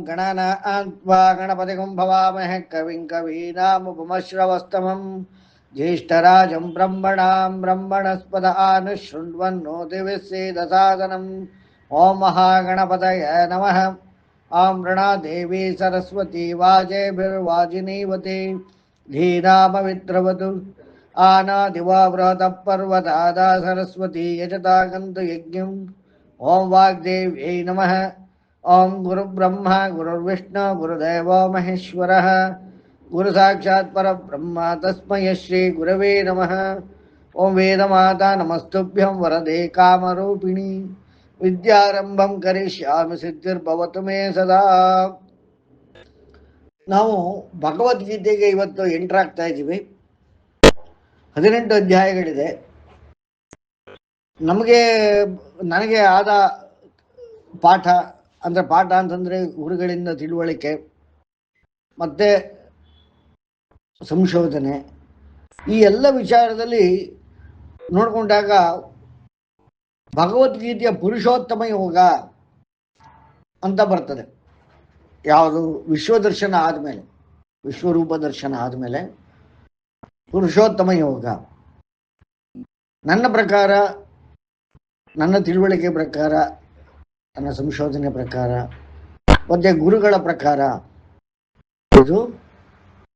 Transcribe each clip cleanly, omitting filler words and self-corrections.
गणनान्त्वा गणपतिगं भवामहे कविं कवीनामुपमश्रवस्तमं ज्येष्ठराजं ब्रह्मणां ब्रह्मणस्पद आनुशृण्वन्नोतिविश्वेदसादनम् ॐ महागणपतये नमः। ॐ ऋणादेवी सरस्वती वाजेभिर्वाजिनीवती धीनामविद्रवतु आनादिवा व्रतः पर्वतादा सरस्वती यजता गन्तु यज्ञम्। ॐ वाग्देव्यै नमः। ओं गुरुब्रह्मा गुरुर्विष्णु गुरुदेव महेश्वरः गुरु साक्षात् परब्रह्म तस्मै श्री गुरवे नमः। ओं वेदमाता नमस्तुभ्यं वरदे कामरूपिणी विद्यारंभं करिष्यामि सिद्धिर्भवतु मे सदा। ನಾವು ಭಗವದ್ಗೀತೆಗೆ ಇವತ್ತು ಎಂಟರ್ ಆಗ್ತಾ ಇದ್ದೀವಿ. 18 ಅಧ್ಯಾಯಗಳಿದೆ. ನನಗೆ ಆದ ಪಾಠ ಅಂದರೆ ಪಾಠ ಅಂತಂದರೆ ಗುರುಗಳಿಂದ ತಿಳುವಳಿಕೆ ಮತ್ತು ಸಂಶೋಧನೆ, ಈ ಎಲ್ಲ ವಿಚಾರದಲ್ಲಿ ನೋಡಿಕೊಂಡಾಗ ಭಗವದ್ಗೀತೆಯ ಪುರುಷೋತ್ತಮ ಯೋಗ ಅಂತ ಬರ್ತದೆ. ಯಾವುದು ವಿಶ್ವದರ್ಶನ ಆದಮೇಲೆ, ವಿಶ್ವರೂಪ ದರ್ಶನ ಆದಮೇಲೆ ಪುರುಷೋತ್ತಮ ಯೋಗ. ನನ್ನ ಪ್ರಕಾರ, ನನ್ನ ತಿಳುವಳಿಕೆ ಪ್ರಕಾರ, ನನ್ನ ಸಂಶೋಧನೆ ಪ್ರಕಾರ ಮತ್ತು ಗುರುಗಳ ಪ್ರಕಾರ ಇದು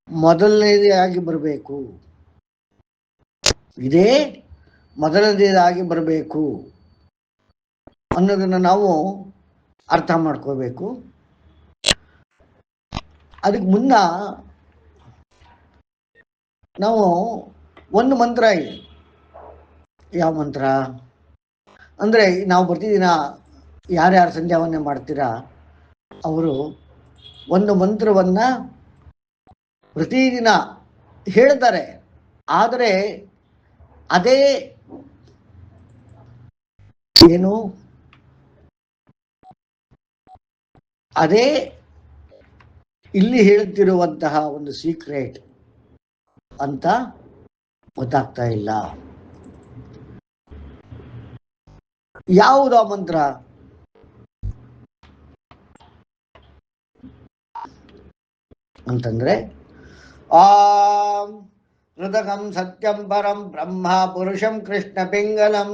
ಮೊದಲನೇದಾಗಿ ಬರಬೇಕು, ಇದೇ ಮೊದಲನೇದಾಗಿ ಬರಬೇಕು ಅನ್ನೋದನ್ನು ನಾವು ಅರ್ಥ ಮಾಡ್ಕೋಬೇಕು. ಅದಕ್ಕೆ ಮುನ್ನ ನಾವು ಒಂದು ಮಂತ್ರ ಇದೆ. ಯಾವ ಮಂತ್ರ ಅಂದರೆ, ನಾವು ಪ್ರತಿದಿನ ಯಾರ್ಯಾರು ಸಂಧ್ಯಾವನ್ನೇ ಮಾಡ್ತೀರಾ ಅವರು ಒಂದು ಮಂತ್ರವನ್ನು ಪ್ರತಿದಿನ ಹೇಳ್ತಾರೆ. ಆದರೆ ಅದೇ ಏನು, ಅದೇ ಇಲ್ಲಿ ಹೇಳುತ್ತಿರುವಂತಹ ಒಂದು ಸೀಕ್ರೆಟ್ ಅಂತ ಗೊತ್ತಾಗ್ತಾ ಇಲ್ಲ. ಯಾವುದು ಆ ಮಂತ್ರ ಅಂತಂದ್ರೆ, ಹೃದಕಂ ಸತ್ಯಂ ಪರಂ ಬ್ರಹ್ಮ ಪುರುಷಂ ಕೃಷ್ಣ ಪಿಂಗಲಂ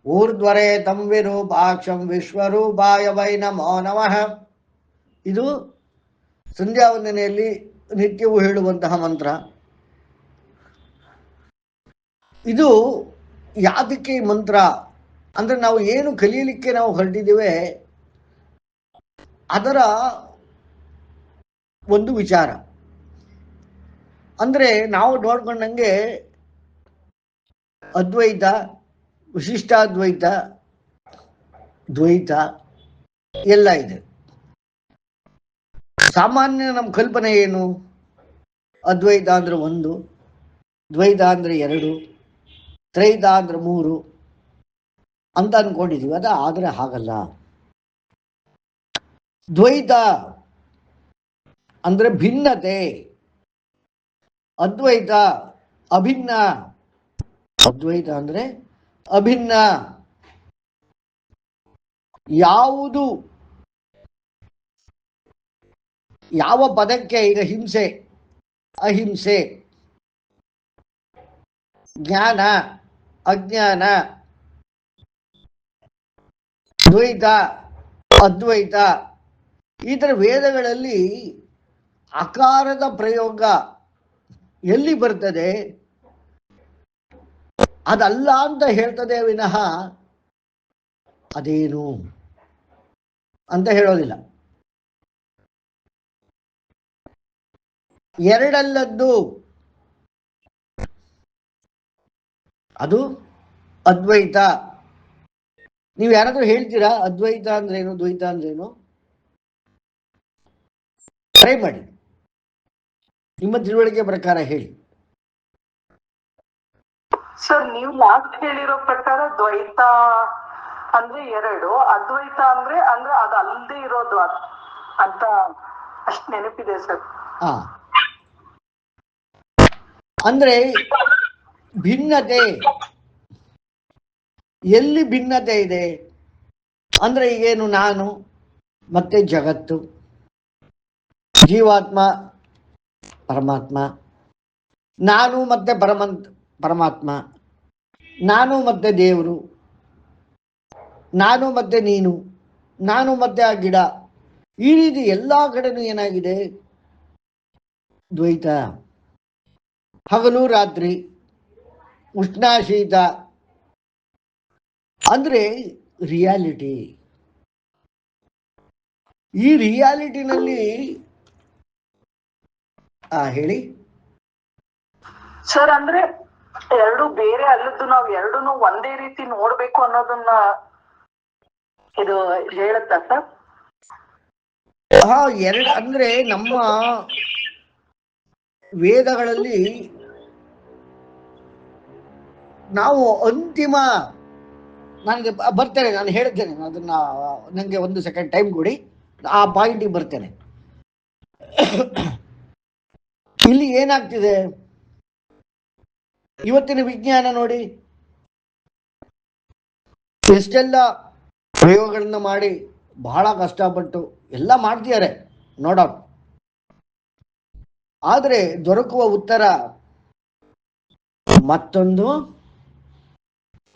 ಊರ್ಧ್ವರೇ ತಂ ವಿರೂಪಾಕ್ಷಂ ವಿಶ್ವರೂಪಾಯ ವೈ ನಮೋ ನಮಃ. ಇದು ಸಂಧ್ಯಾ ವಂದನೆಯಲ್ಲಿ ನಿತ್ಯವೂ ಹೇಳುವಂತಹ ಮಂತ್ರ. ಇದು ಯಾತಕ್ಕೆ ಈ ಮಂತ್ರ ಅಂದ್ರೆ, ನಾವು ಏನು ಕಲಿಯಲಿಕ್ಕೆ ನಾವು ಹೊರಟಿದ್ದೇವೆ ಅದರ ಒಂದು ವಿಚಾರ. ಅಂದ್ರೆ ನಾವು ನೋಡ್ಕೊಂಡಂಗೆ ಅದ್ವೈತ, ವಿಶಿಷ್ಟಾದ್ವೈತ, ದ್ವೈತ ಎಲ್ಲ ಇದೆ. ಸಾಮಾನ್ಯ ನಮ್ಮ ಕಲ್ಪನೆ ಏನು, ಅದ್ವೈತ ಅಂದ್ರೆ 1, ದ್ವೈತ ಅಂದ್ರೆ 2, ತ್ರೈತ ಅಂದ್ರೆ 3 ಅಂತ ಅನ್ಕೊಂಡಿದೀವಿ. ಆದರೆ ಹಾಗಲ್ಲ. ದ್ವೈತ ಅಂದ್ರೆ ಭಿನ್ನತೆ, ಅದ್ವೈತ ಅಭಿನ್ನ. ಅದ್ವೈತ ಅಂದ್ರೆ ಅಭಿನ್ನ. ಯಾವುದು, ಯಾವ ಪದಕ್ಕೆ, ಈಗ ಹಿಂಸೆ, ಅಹಿಂಸೆ, ಜ್ಞಾನ, ಅಜ್ಞಾನ, ದ್ವೈತ, ಅದ್ವೈತ, ಈ ಥರ ವೇದಗಳಲ್ಲಿ ಅಕಾರದ ಪ್ರಯೋಗ ಎಲ್ಲಿ ಬರ್ತದೆ ಅದಲ್ಲ ಅಂತ ಹೇಳ್ತದೆ ವಿನಃ ಅದೇನು ಅಂತ ಹೇಳೋದಿಲ್ಲ. ಎರಡಲ್ಲದ್ದು ಅದು ಅದ್ವೈತ. ನೀವು ಯಾರಾದ್ರೂ ಹೇಳ್ತೀರಾ ಅದ್ವೈತ ಅಂದ್ರೇನು, ದ್ವೈತ ಅಂದ್ರೇನು? ಟ್ರೈ ಮಾಡಿ, ನಿಮ್ಮ ತಿಳುವಳಿಕೆ ಪ್ರಕಾರ ಹೇಳಿ. ಸರ್, ನೀವು ಲಾಸ್ಟ್ ಹೇಳಿರೋ ಪ್ರಕಾರ ದ್ವೈತ ಅಂದ್ರೆ 2, ಅದ್ವೈತ ಅಂದ್ರೆ ಅದು ಅಲ್ಲದೆ ಇರೋದು ಅಂತ ಅಷ್ಟು ನೆನಪಿದೆ ಸರ್. ಅಂದ್ರೆ ಭಿನ್ನತೆ, ಎಲ್ಲಿ ಭಿನ್ನತೆ ಇದೆ ಅಂದ್ರೆ, ಈಗೇನು ನಾನು ಮತ್ತೆ ಜಗತ್ತು, ಜೀವಾತ್ಮ, ಪರಮಾತ್ಮ, ನಾನು ಮತ್ತೆ ಪರಮಾತ್ಮ, ನಾನು ಮತ್ತೆ ದೇವರು, ನಾನು ಮತ್ತೆ ನೀನು, ನಾನು ಮತ್ತೆ ಆ ಗಿಡ. ಈ ರೀತಿ ಎಲ್ಲ ಕಡೆನೂ ಏನಾಗಿದೆ? ದ್ವೈತ. ಹಗಲು ರಾತ್ರಿ, ಉಷ್ಣ ಶೀತ, ಅಂದ್ರೆ ರಿಯಾಲಿಟಿ. ಈ ರಿಯಾಲಿಟಿನಲ್ಲಿ ಹೇಳಿ ಸರ್. ಅಂದ್ರೆ ಎರಡು ಬೇರೆ ಅಲ್ಲದ್ದು ನಾವು ಎರಡೂನು ಒಂದೇ ರೀತಿ ನೋಡ್ಬೇಕು ಅನ್ನೋದನ್ನ ಇದು ಹೇಳುತ್ತಾ ಸರ್? ಎರಡು ಅಂದ್ರೆ ನಮ್ಮ ವೇದಗಳಲ್ಲಿ ನಾವು ಅಂತಿಮ, ನನಗೆ ಬರ್ತೇನೆ, ನಾನು ಹೇಳ್ತೇನೆ ಅದನ್ನ, ನನಗೆ ಒಂದು ಸೆಕೆಂಡ್ ಟೈಮ್ ಕೊಡಿ, ಆ ಪಾಯಿಂಟಿಗೆ ಬರ್ತೇನೆ. ಇಲ್ಲಿ ಏನಾಗ್ತಿದೆ ಇವತ್ತಿನ ವಿಜ್ಞಾನ ನೋಡಿ, ಎಷ್ಟೆಲ್ಲ ಪ್ರಯೋಗಗಳನ್ನ ಮಾಡಿ ಬಹಳ ಕಷ್ಟಪಟ್ಟು ಎಲ್ಲ ಮಾಡ್ತಿದ್ದಾರೆ, ನೋ ಡೌಟ್. ಆದರೆ ದೊರಕುವ ಉತ್ತರ ಮತ್ತೊಂದು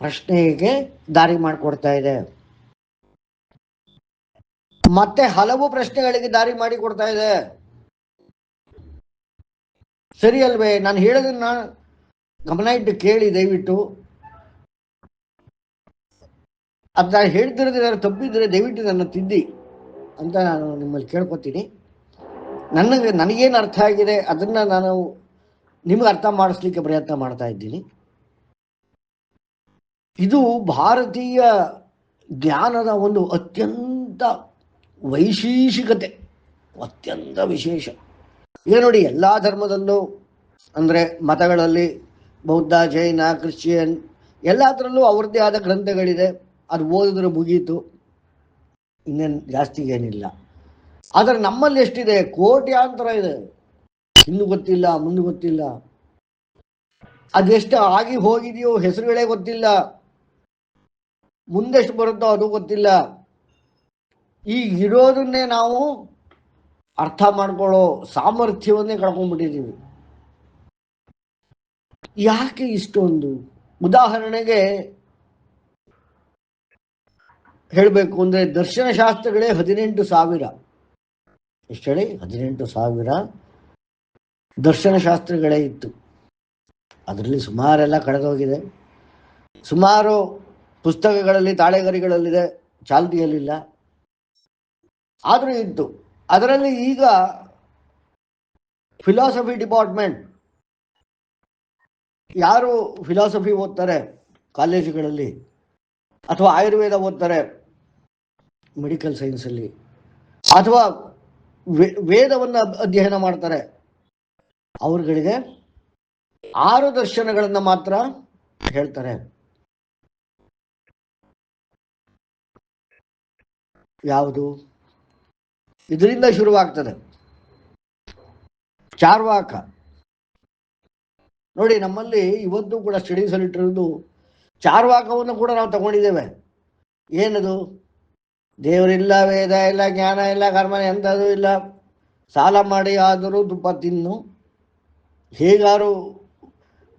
ಪ್ರಶ್ನೆಗೆ ದಾರಿ ಮಾಡಿಕೊಡ್ತಾ ಇದೆ, ಮತ್ತೆ ಹಲವು ಪ್ರಶ್ನೆಗಳಿಗೆ ದಾರಿ ಮಾಡಿ ಕೊಡ್ತಾ ಇದೆ. ಸರಿ ಅಲ್ವೇ? ನಾನು ಹೇಳೋದನ್ನ ಗಮನ ಇಟ್ಟು ಕೇಳಿ ದಯವಿಟ್ಟು. ಅದು ನಾನು ಹೇಳ್ತಿರೋದು ತಪ್ಪಿದ್ರೆ ದಯವಿಟ್ಟು ನನ್ನ ತಿದ್ದಿ ಅಂತ ನಾನು ನಿಮ್ಮಲ್ಲಿ ಕೇಳ್ಕೊತೀನಿ. ನನಗೇನು ಅರ್ಥ ಆಗಿದೆ ಅದನ್ನ ನಾನು ನಿಮಗೆ ಅರ್ಥ ಮಾಡಿಸ್ಲಿಕ್ಕೆ ಪ್ರಯತ್ನ ಮಾಡ್ತಾ ಇದ್ದೀನಿ. ಇದು ಭಾರತೀಯ ಜ್ಞಾನದ ಒಂದು ಅತ್ಯಂತ ವೈಶೇಷಿಕತೆ, ಅತ್ಯಂತ ವಿಶೇಷ. ಈಗ ನೋಡಿ, ಎಲ್ಲ ಧರ್ಮದಲ್ಲೂ ಅಂದರೆ ಮತಗಳಲ್ಲಿ ಬೌದ್ಧ, ಜೈನ, ಕ್ರಿಶ್ಚಿಯನ್ ಎಲ್ಲದರಲ್ಲೂ ಅವ್ರದ್ದೇ ಆದ ಗ್ರಂಥಗಳಿದೆ. ಅದು ಓದಿದ್ರೆ ಮುಗೀತು, ಇನ್ನೇನು ಜಾಸ್ತಿ ಏನಿಲ್ಲ. ಆದರೆ ನಮ್ಮಲ್ಲಿ ಎಷ್ಟಿದೆ? ಕೋಟ್ಯಾಂತರ ಇದೆ. ಇನ್ನು ಗೊತ್ತಿಲ್ಲ, ಮುಂದೆ ಗೊತ್ತಿಲ್ಲ, ಅದೆಷ್ಟು ಆಗಿ ಹೋಗಿದೆಯೋ ಹೆಸರುಗಳೇ ಗೊತ್ತಿಲ್ಲ, ಮುಂದೆಷ್ಟು ಬರುತ್ತೋ ಅದು ಗೊತ್ತಿಲ್ಲ. ಈಗ ಇರೋದನ್ನೇ ನಾವು ಅರ್ಥ ಮಾಡ್ಕೊಳ್ಳೋ ಸಾಮರ್ಥ್ಯವನ್ನೇ ಕಳ್ಕೊಂಡ್ಬಿಟ್ಟಿದ್ದೀವಿ. ಯಾಕೆ ಇಷ್ಟೊಂದು? ಉದಾಹರಣೆಗೆ ಹೇಳಬೇಕು ಅಂದರೆ, ದರ್ಶನಶಾಸ್ತ್ರಗಳೇ 18,000. ಎಷ್ಟು ಹೇಳಿ? 18,000 ದರ್ಶನಶಾಸ್ತ್ರಗಳೇ ಇತ್ತು. ಅದರಲ್ಲಿ ಸುಮಾರೆಲ್ಲ ಕಳೆದೋಗಿದೆ, ಸುಮಾರು ಪುಸ್ತಕಗಳಲ್ಲಿ ತಾಳೆಗರಿಗಳಲ್ಲಿದೆ, ಚಾಲ್ತಿಯಲ್ಲಿಲ್ಲ, ಆದರೂ ಇತ್ತು. ಅದರಲ್ಲಿ ಈಗ ಫಿಲಾಸಫಿ ಡಿಪಾರ್ಟ್ಮೆಂಟ್, ಯಾರು ಫಿಲಾಸಫಿ ಓದ್ತಾರೆ ಕಾಲೇಜುಗಳಲ್ಲಿ ಅಥವಾ ಆಯುರ್ವೇದ ಓದ್ತಾರೆ ಮೆಡಿಕಲ್ ಸೈನ್ಸಲ್ಲಿ, ಅಥವಾ ವೇದವನ್ನು ಅಧ್ಯಯನ ಮಾಡ್ತಾರೆ, ಅವ್ರುಗಳಿಗೆ 6 ದರ್ಶನಗಳನ್ನು ಮಾತ್ರ ಹೇಳ್ತಾರೆ. ಯಾವುದು? ಇದರಿಂದ ಶುರುವಾಗ್ತದೆ ಚಾರ್ವಾಕ. ನೋಡಿ, ನಮ್ಮಲ್ಲಿ ಇವತ್ತು ಕೂಡ ಸ್ಟಡೀಸಲ್ಲಿ ಇಟ್ಟಿರೋದು ಚಾರ್ವಾಕವನ್ನು ಕೂಡ ನಾವು ತಗೊಂಡಿದ್ದೇವೆ. ಏನದು? ದೇವರಿಲ್ಲ, ವೇದ ಇಲ್ಲ, ಜ್ಞಾನ ಇಲ್ಲ, ಕರ್ಮ ಎಂಥದ್ದು ಇಲ್ಲ, ಸಾಲ ಮಾಡಿ ಆದರೂ ತುಪ್ಪ ತಿನ್ನು, ಹೇಗಾರು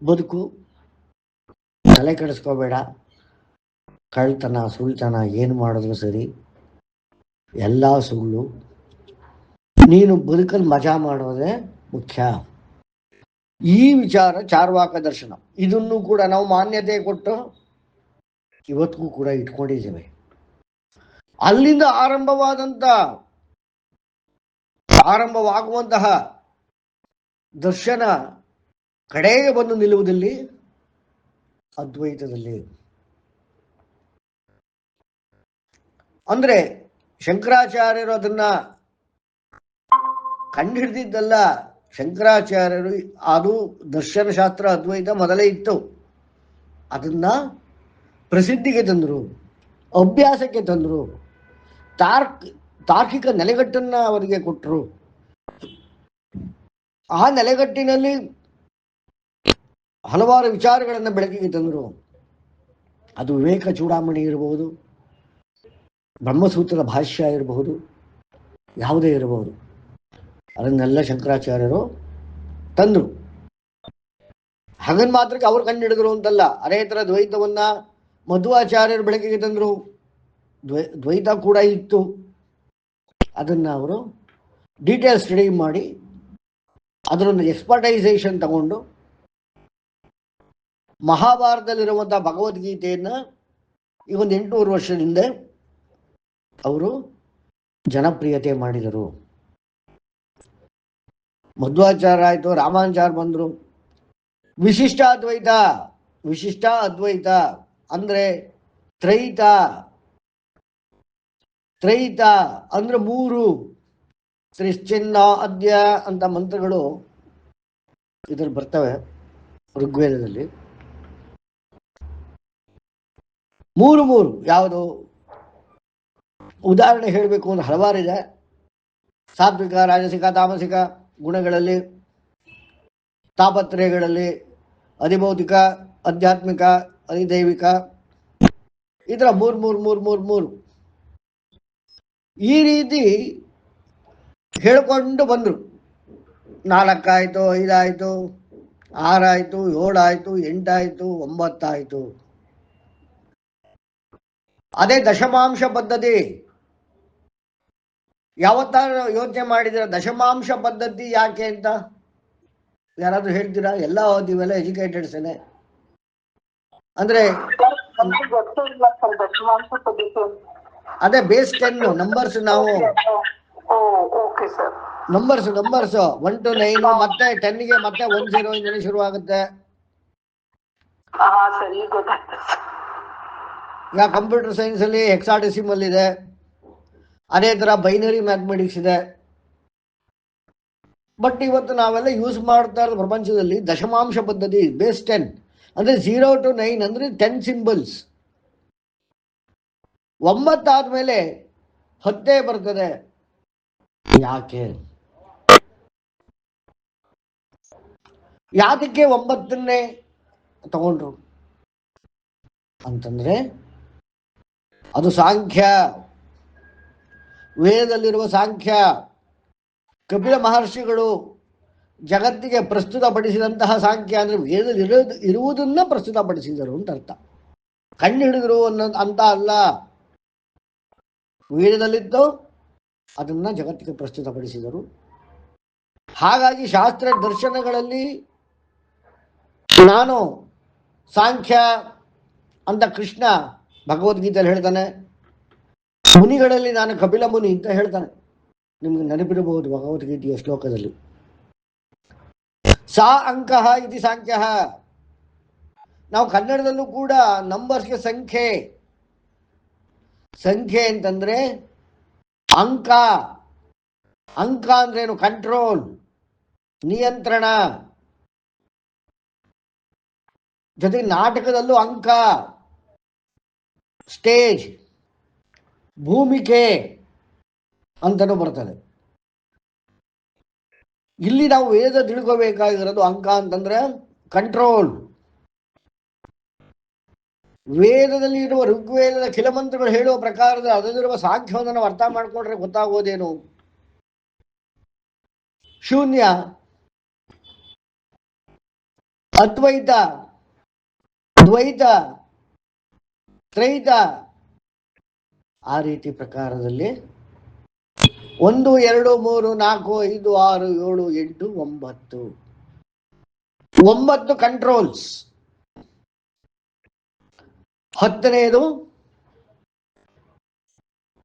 ಬದುಕು, ತಲೆ ಕೆಡಿಸ್ಕೋಬೇಡ, ಕಳ್ತನ ಸುಳ್ತನ ಏನು ಮಾಡಿದ್ರು ಸರಿ, ಎಲ್ಲ ಸುಳ್ಳು, ನೀನು ಬದುಕಲ್ಲಿ ಮಜಾ ಮಾಡೋದೇ ಮುಖ್ಯ. ಈ ವಿಚಾರ ಚಾರ್ವಾಕ ದರ್ಶನ. ಇದನ್ನು ಕೂಡ ನಾವು ಮಾನ್ಯತೆ ಕೊಟ್ಟು ಇವತ್ತಿಗೂ ಕೂಡ ಇಟ್ಕೊಂಡಿದ್ದೇವೆ. ಅಲ್ಲಿಂದ ಆರಂಭವಾಗುವಂತಹ ದರ್ಶನ ಕಡೆಗೆ ಬಂದು ನಿಲ್ಲುವುದಲ್ಲಿ ಅದ್ವೈತದಲ್ಲಿ. ಅಂದ್ರೆ ಶಂಕರಾಚಾರ್ಯರು ಅದನ್ನ ಕಂಡುಹಿಡಿದಿದ್ದಲ್ಲ. ಶಂಕರಾಚಾರ್ಯರು ಅದು ದರ್ಶನಶಾಸ್ತ್ರ ಅದ್ವೈತ ಮೊದಲೇ ಇತ್ತು, ಅದನ್ನ ಪ್ರಸಿದ್ಧಿಗೆ ತಂದರು, ಅಭ್ಯಾಸಕ್ಕೆ ತಂದರು, ತಾರ್ಕಿಕ ನೆಲೆಗಟ್ಟನ್ನ ಅವರಿಗೆ ಕೊಟ್ಟರು. ಆ ನೆಲೆಗಟ್ಟಿನಲ್ಲಿ ಹಲವಾರು ವಿಚಾರಗಳನ್ನು ಬೆಳಕಿಗೆ ತಂದರು. ಅದು ವಿವೇಕ ಚೂಡಾಮಣಿ ಇರಬಹುದು, ಬ್ರಹ್ಮಸೂತ್ರದ ಭಾಷ್ಯ ಇರಬಹುದು, ಯಾವುದೇ ಇರಬಹುದು. ಅದನ್ನೆಲ್ಲ ಶಂಕರಾಚಾರ್ಯರು ತಂದರು. ಹಾಗನ್ ಮಾತ್ರಕ್ಕೆ ಅವ್ರು ಕಂಡುಹಿಡಿದ್ರು ಅಂತಲ್ಲ. ಅದೇ ಥರ ದ್ವೈತವನ್ನ ಮಧ್ವಾಚಾರ್ಯರು ಬೆಳಕಿಗೆ ತಂದರು. ದ್ವೈತ ಕೂಡ ಇತ್ತು. ಅದನ್ನು ಅವರು ಡೀಟೇಲ್ ಸ್ಟಡಿ ಮಾಡಿ ಅದರೊಂದು ಎಕ್ಸ್ಪರ್ಟೈಸೇಷನ್ ತಗೊಂಡು ಮಹಾಭಾರತದಲ್ಲಿರುವಂಥ ಭಗವದ್ಗೀತೆಯನ್ನು ಈ ಒಂದು 800 ವರ್ಷದ ಹಿಂದೆ ಅವರು ಜನಪ್ರಿಯತೆ ಮಾಡಿದರು. ಮಧ್ವಾಚಾರ್ಯ ಆಯಿತು, ರಾಮಾನುಜಾಚಾರ್ಯ ಬಂದರು. ವಿಶಿಷ್ಟ ಅದ್ವೈತ ಅಂದರೆ ತ್ರೈತ ಅಂದ್ರೆ 3 ತ್ರಿಶ್ಚಿನ್ನ ಅದ್ಯ ಅಂತ ಮಂತ್ರಗಳು ಇದ್ರಲ್ಲಿ ಬರ್ತವೆ ಋಗ್ವೇದದಲ್ಲಿ. 3 ಯಾವುದು ಉದಾಹರಣೆ ಹೇಳಬೇಕು ಅಂದ್ರೆ ಹಲವಾರಿದೆ. ಸಾತ್ವಿಕ, ರಾಜಸಿಕ, ತಾಮಸಿಕ ಗುಣಗಳಲ್ಲಿ, ತಾಪತ್ರಯಗಳಲ್ಲಿ, ಅಧಿಭೌತಿಕ, ಆಧ್ಯಾತ್ಮಿಕ, ಅಧಿದೈವಿಕ, ಈ ಥರ 3 ಈ ರೀತಿ ಹೇಳ್ಕೊಂಡು ಬಂದರು. 4 ಆಯಿತು, 5 ಆಯಿತು, 6 ಆಯಿತು, 7 ಆಯಿತು, 8 ಆಯಿತು, 9 ಆಯಿತು. ಅದೇ ದಶಮಾಂಶ ಪದ್ಧತಿ. ಯಾವತ್ತಾರು ಯೋಚನೆ ಮಾಡಿದಿರ ದಶಮಾಂಶ ಪದ್ಧತಿ ಯಾಕೆ ಅಂತ? ಯಾರಾದ್ರೂ ಹೇಳ್ತೀರಾ? ಎಲ್ಲ ಓದಿವೆಲ್ಲ ಎಜುಕೇಟೆಡ್ಸೇನೆ. ಅಂದ್ರೆ ಅದೇ ಬೇಸ್ 10 ನಂಬರ್ಸ್. ನಾವು ನಂಬರ್ಸ್ 1 to 9 ಮತ್ತೆ 10ಗೆ ಮತ್ತೆ 10 ಇಂದ ಶುರುವಾಗುತ್ತೆ. ಈಗ ಕಂಪ್ಯೂಟರ್ ಸೈನ್ಸ್ ಅಲ್ಲಿ ಹೆಕ್ಸಾಡೆಸಿಮಲ್ ಇದೆ. ಅದೇ ಥರ ಬೈನರಿ ಮ್ಯಾಥಮೆಟಿಕ್ಸ್ ಇದೆ. ಬಟ್ ಇವತ್ತು ನಾವೆಲ್ಲ ಯೂಸ್ ಮಾಡ್ತಾ ಇರೋ ಪ್ರಪಂಚದಲ್ಲಿ ದಶಮಾಂಶ ಪದ್ಧತಿ ಬೇಸ್ 10 ಅಂದರೆ 0 to 9 ಅಂದರೆ 10 ಸಿಂಬಲ್ಸ್. 9 ಆದ್ಮೇಲೆ 10 ಬರ್ತದೆ. ಯಾಕೆ? ಯಾತಕ್ಕೆ 9ನ್ನೇ ತಗೊಂಡ್ರು ಅಂತಂದ್ರೆ ಅದು ಸಾಂಖ್ಯ, ವೇದದಲ್ಲಿರುವ ಸಾಂಖ್ಯ. ಕಪಿಲ ಮಹರ್ಷಿಗಳು ಜಗತ್ತಿಗೆ ಪ್ರಸ್ತುತಪಡಿಸಿದಂತಹ ಸಾಂಖ್ಯ ಅಂದರೆ ವೇದದಲ್ಲಿ ಇರುವುದನ್ನ ಪ್ರಸ್ತುತಪಡಿಸಿದರು ಅಂತ ಅರ್ಥ. ಕಂಡು ಹಿಡಿದ್ರು ಅಂತ ಅಲ್ಲ. ವೇದದಲ್ಲಿದ್ದು ಅದನ್ನ ಜಗತ್ತಿಗೆ ಪ್ರಸ್ತುತಪಡಿಸಿದರು. ಹಾಗಾಗಿ ಶಾಸ್ತ್ರ ದರ್ಶನಗಳಲ್ಲಿ ನಾನು ಸಾಂಖ್ಯ ಅಂತ ಕೃಷ್ಣ ಭಗವದ್ಗೀತೆಯಲ್ಲಿ ಹೇಳ್ತಾನೆ. ಮುನಿಗಳಲ್ಲಿ ನಾನು ಕಪಿಲ ಮುನಿ ಅಂತ ಹೇಳ್ತಾನೆ. ನಿಮ್ಗೆ ನೆನಪಿರಬಹುದು ಭಗವದ್ಗೀತೆಯ ಶ್ಲೋಕದಲ್ಲಿ. ಸಾ ಅಂಕ ಇದು ಸಾಂಖ್ಯ. ನಾವು ಕನ್ನಡದಲ್ಲೂ ಕೂಡ ನಂಬರ್ಸ್ಗೆ ಸಂಖ್ಯೆ ಅಂತಂದ್ರೆ ಅಂಕ. ಅಂಕ ಅಂದ್ರೇನು? ಕಂಟ್ರೋಲ್, ನಿಯಂತ್ರಣ. ಜೊತೆಗೆ ನಾಟಕದಲ್ಲೂ ಅಂಕ, ಸ್ಟೇಜ್, ಭೂಮಿಕೆ ಅಂತಲೂ ಬರ್ತದೆ. ಇಲ್ಲಿ ನಾವು ವೇದ ತಿಳ್ಕೋಬೇಕಾಗಿರೋದು ಅಂಕ ಅಂತಂದ್ರೆ ಕಂಟ್ರೋಲ್. ವೇದದಲ್ಲಿ ಇರುವ ಋಗ್ವೇದದ ಕಿಲಮಂತ್ರಗಳು ಹೇಳುವ ಪ್ರಕಾರದ ಅದರಲ್ಲಿರುವ ಸಾಂಖ್ಯವನ್ನು ನಾವು ಅರ್ಥ ಮಾಡಿಕೊಂಡ್ರೆ ಗೊತ್ತಾಗೋದೇನು? ಶೂನ್ಯ, ಅದ್ವೈತ, ದ್ವೈತ, ತ್ರೈತ, ಆ ರೀತಿ ಪ್ರಕಾರದಲ್ಲಿ 1 2 3 4 5 6 7 8 9 ಕಂಟ್ರೋಲ್ಸ್. 10ನೇದು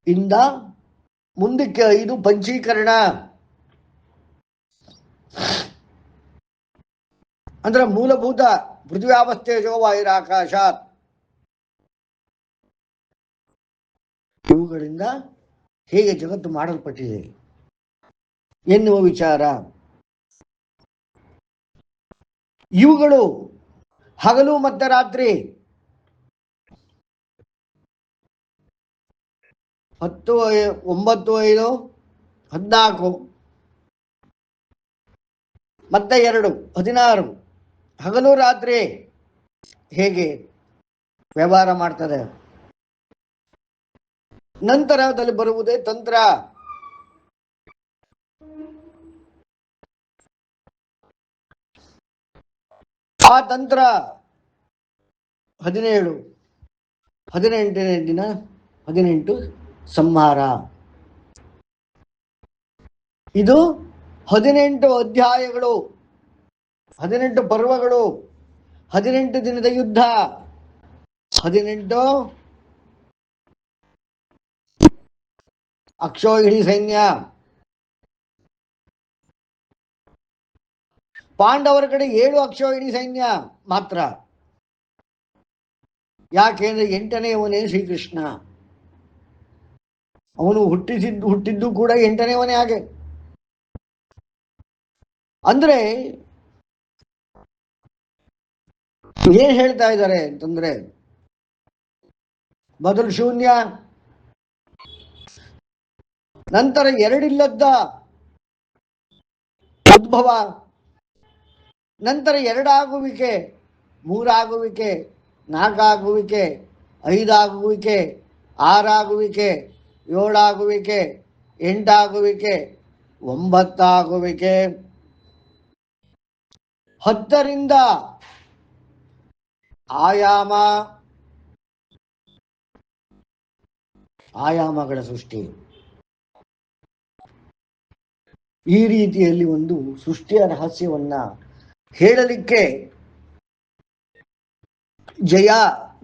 ಇಂದ ಮುಂದಕ್ಕೆ 5 ಪಂಚೀಕರಣ. ಅಂದ್ರೆ ಮೂಲಭೂತ ಪೃಥ್ವ್ಯಾವಸ್ಥೆ ವಾಯುರಾಕಾಶಾತ್, ಇವುಗಳಿಂದ ಹೇಗೆ ಜಗತ್ತು ಮಾಡಲ್ಪಟ್ಟಿದೆ ಎನ್ನುವ ವಿಚಾರ. ಇವುಗಳು ಹಗಲು ಮತ್ತು ರಾತ್ರಿ 10 9 5 14 ಮತ್ತೆ 2 16 ಹಗಲು ರಾತ್ರಿ ಹೇಗೆ ವ್ಯವಹಾರ ಮಾಡ್ತದೆ. ನಂತರದಲ್ಲಿ ಬರುವುದೇ ತಂತ್ರ. ಆ ತಂತ್ರ 17, 18ನೇ ದಿನ 18 ಸಂಹಾರ. ಇದು 18 ಅಧ್ಯಾಯಗಳು, 18 ಪರ್ವಗಳು, 18 ದಿನದ ಯುದ್ಧ, 18 ಅಕ್ಷೋಹಿಣಿ ಸೈನ್ಯ. ಪಾಂಡವರ ಕಡೆ 7 ಅಕ್ಷೋಹಿಣಿ ಸೈನ್ಯ ಮಾತ್ರ. ಯಾಕೆಂದ್ರೆ 8ನೇವನೇ ಶ್ರೀಕೃಷ್ಣ. ಅವನು ಹುಟ್ಟಿದ್ದು ಕೂಡ 8ನೇವನೇ. ಹಾಗೆ ಅಂದ್ರೆ ಏನ್ ಹೇಳ್ತಾ ಇದ್ದಾರೆ ಅಂತಂದ್ರೆ, ಮೊದಲು ಶೂನ್ಯ, ನಂತರ 2 ಇಲ್ಲದ್ದ ಉದ್ಭವ, ನಂತರ 2 ಆಗುವಿಕೆ, 3 ಆಗುವಿಕೆ, 4 ಆಗುವಿಕೆ, 5 ಆಗುವಿಕೆ, 6 ಆಗುವಿಕೆ, 7 ಆಗುವಿಕೆ, 8 ಆಗುವಿಕೆ, 9 ಆಗುವಿಕೆ, 10ರಿಂದ ಆಯಾಮಗಳ ಸೃಷ್ಟಿ. ಈ ರೀತಿಯಲ್ಲಿ ಒಂದು ಸೃಷ್ಟಿಯ ರಹಸ್ಯವನ್ನ ಹೇಳಲಿಕ್ಕೆ ಜಯ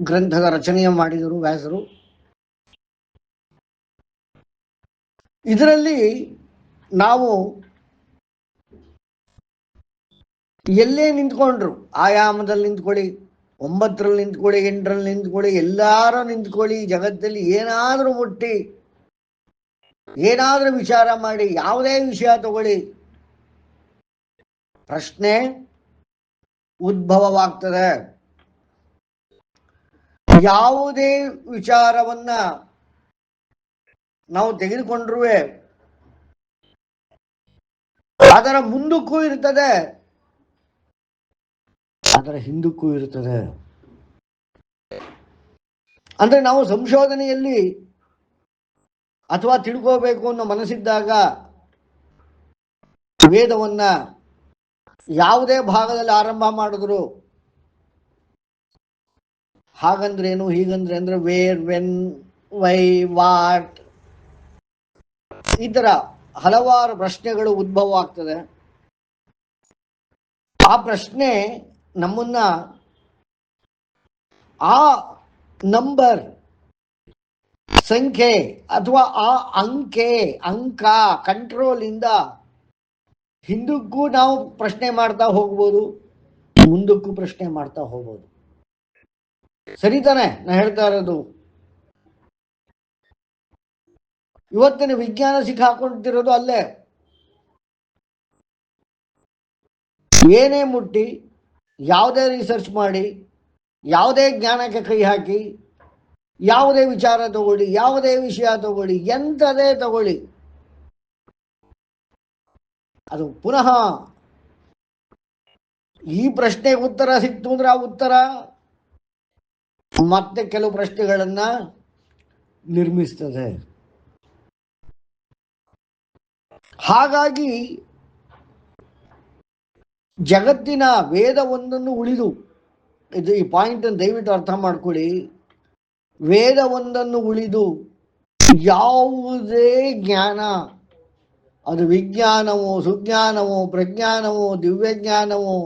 ಗ್ರಂಥದ ರಚನೆಯ ಮಾಡಿದರು ವ್ಯಾಸರು. ಇದರಲ್ಲಿ ನಾವು ಎಲ್ಲೇ ನಿಂತ್ಕೊಂಡ್ರು, ಆಯಾಮದಲ್ಲಿ ನಿಂತ್ಕೊಳ್ಳಿ, 9ರಲ್ಲಿ ನಿಂತ್ಕೊಳ್ಳಿ, 8ರಲ್ಲಿ ನಿಂತ್ಕೊಳ್ಳಿ, ಎಲ್ಲಾರು ನಿಂತ್ಕೊಳ್ಳಿ, ಜಗತ್ತಲ್ಲಿ ಏನಾದರೂ ಮುಟ್ಟಿ, ಏನಾದರೂ ವಿಚಾರ ಮಾಡಿ, ಯಾವುದೇ ವಿಷಯ ತಗೊಳ್ಳಿ, ಪ್ರಶ್ನೆ ಉದ್ಭವವಾಗ್ತದೆ. ಯಾವುದೇ ವಿಚಾರವನ್ನ ನಾವು ತೆಗೆದುಕೊಂಡ್ರೂ ಅದರ ಮುಂದಕ್ಕೂ ಇರ್ತದೆ, ಅದರ ಹಿಂದಕ್ಕೂ ಇರುತ್ತದೆ. ಅಂದ್ರೆ ನಾವು ಸಂಶೋಧನೆಯಲ್ಲಿ ಅಥವಾ ತಿಳ್ಕೋಬೇಕು ಅನ್ನೋ ಮನಸ್ಸಿದ್ದಾಗ ವೇದವನ್ನ ಯಾವುದೇ ಭಾಗದಲ್ಲಿ ಆರಂಭ ಮಾಡಿದ್ರು, ಹಾಗಂದ್ರೇನು, ಹೀಗಂದ್ರೆ ಅಂದ್ರೆ ವೇರ್, ವೆನ್, ವೈ, ವಾಟ್, ಈ ತರ ಹಲವಾರು ಪ್ರಶ್ನೆಗಳು ಉದ್ಭವ ಆಗ್ತದೆ. ಆ ಪ್ರಶ್ನೆ ನಮ್ಮನ್ನ ಆ ನಂಬರ್, ಸಂಖ್ಯೆ ಅಥವಾ ಆ ಅಂಕ ಕಂಟ್ರೋಲ್ ಇಂದ ಹಿಂದಕ್ಕೂ ನಾವು ಪ್ರಶ್ನೆ ಮಾಡ್ತಾ ಹೋಗ್ಬೋದು, ಮುಂದಕ್ಕೂ ಪ್ರಶ್ನೆ ಮಾಡ್ತಾ ಹೋಗ್ಬೋದು. ಸರಿತಾನೆ ನಾ ಹೇಳ್ತಾ ಇರೋದು? ಇವತ್ತಿನ ವಿಜ್ಞಾನ ಸಿಕ್ಕಾಕೊಂಡಿರೋದು ಅಲ್ಲೇ. ಏನೇ ಮುಟ್ಟಿ, ಯಾವುದೇ ರಿಸರ್ಚ್ ಮಾಡಿ, ಯಾವುದೇ ಜ್ಞಾನಕ್ಕೆ ಕೈ ಹಾಕಿ, ಯಾವುದೇ ವಿಚಾರ ತಗೊಳ್ಳಿ, ಯಾವುದೇ ವಿಷಯ ತಗೊಳ್ಳಿ, ಎಂಥದೇ ತಗೊಳ್ಳಿ, ಅದು ಪುನಃ ಈ ಪ್ರಶ್ನೆಗೆ ಉತ್ತರ ಸಿಕ್ತು ಅಂದ್ರೆ ಆ ಉತ್ತರ ಮತ್ತೆ ಕೆಲವು ಪ್ರಶ್ನೆಗಳನ್ನ ನಿರ್ಮಿಸ್ತದೆ. ಹಾಗಾಗಿ ಜಗತ್ತಿನ ವೇದವೊಂದನ್ನು ಉಳಿದು, ಇದು ಈ ಪಾಯಿಂಟ್ ಅನ್ನು ದಯವಿಟ್ಟು ಅರ್ಥ ಮಾಡ್ಕೊಳ್ಳಿ, ವೇದವೊಂದನ್ನು ಉಳಿದು ಯಾವುದೇ ಜ್ಞಾನ, ಅದು ವಿಜ್ಞಾನವೋ, ಸುಜ್ಞಾನವೋ, ಪ್ರಜ್ಞಾನವೋ, ದಿವ್ಯಜ್ಞಾನವೋ,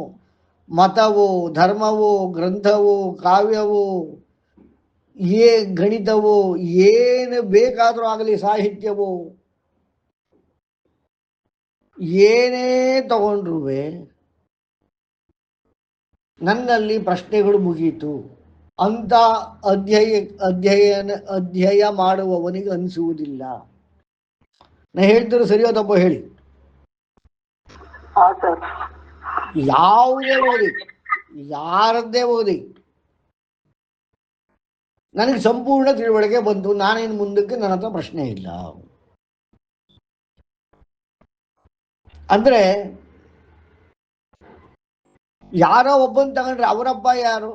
ಮತವೋ, ಧರ್ಮವೋ, ಗ್ರಂಥವೋ, ಕಾವ್ಯವೋ, ಗಣಿತವೋ, ಏನು ಬೇಕಾದರೂ ಆಗಲಿ, ಸಾಹಿತ್ಯವೋ, ಏನೇ ತಗೊಂಡ್ರೂ ನನ್ನಲ್ಲಿ ಪ್ರಶ್ನೆಗಳು ಮುಗೀತು ಅಂತ ಅಧ್ಯಯ ಮಾಡುವವನಿಗೆ ಅನಿಸುವುದಿಲ್ಲ. ನಾ ಹೇಳ್ತಿರೋ ಸರಿಯೋ ತಪ್ಪೋ ಹೇಳಿ? ಯಾವುದೇ ಓದಿ, ಯಾರದ್ದೇ ಓದಿ, ನನಗೆ ಸಂಪೂರ್ಣ ತಿಳುವಳಿಕೆ ಬಂತು, ನಾನೇನು ಮುಂದಕ್ಕೆ ನನ್ನ ಹತ್ರ ಪ್ರಶ್ನೆ ಇಲ್ಲ ಅಂದ್ರೆ, ಯಾರೋ ಒಬ್ಬನ್ ತಗೊಂಡ್ರೆ ಅವರಪ್ಪ ಯಾರು,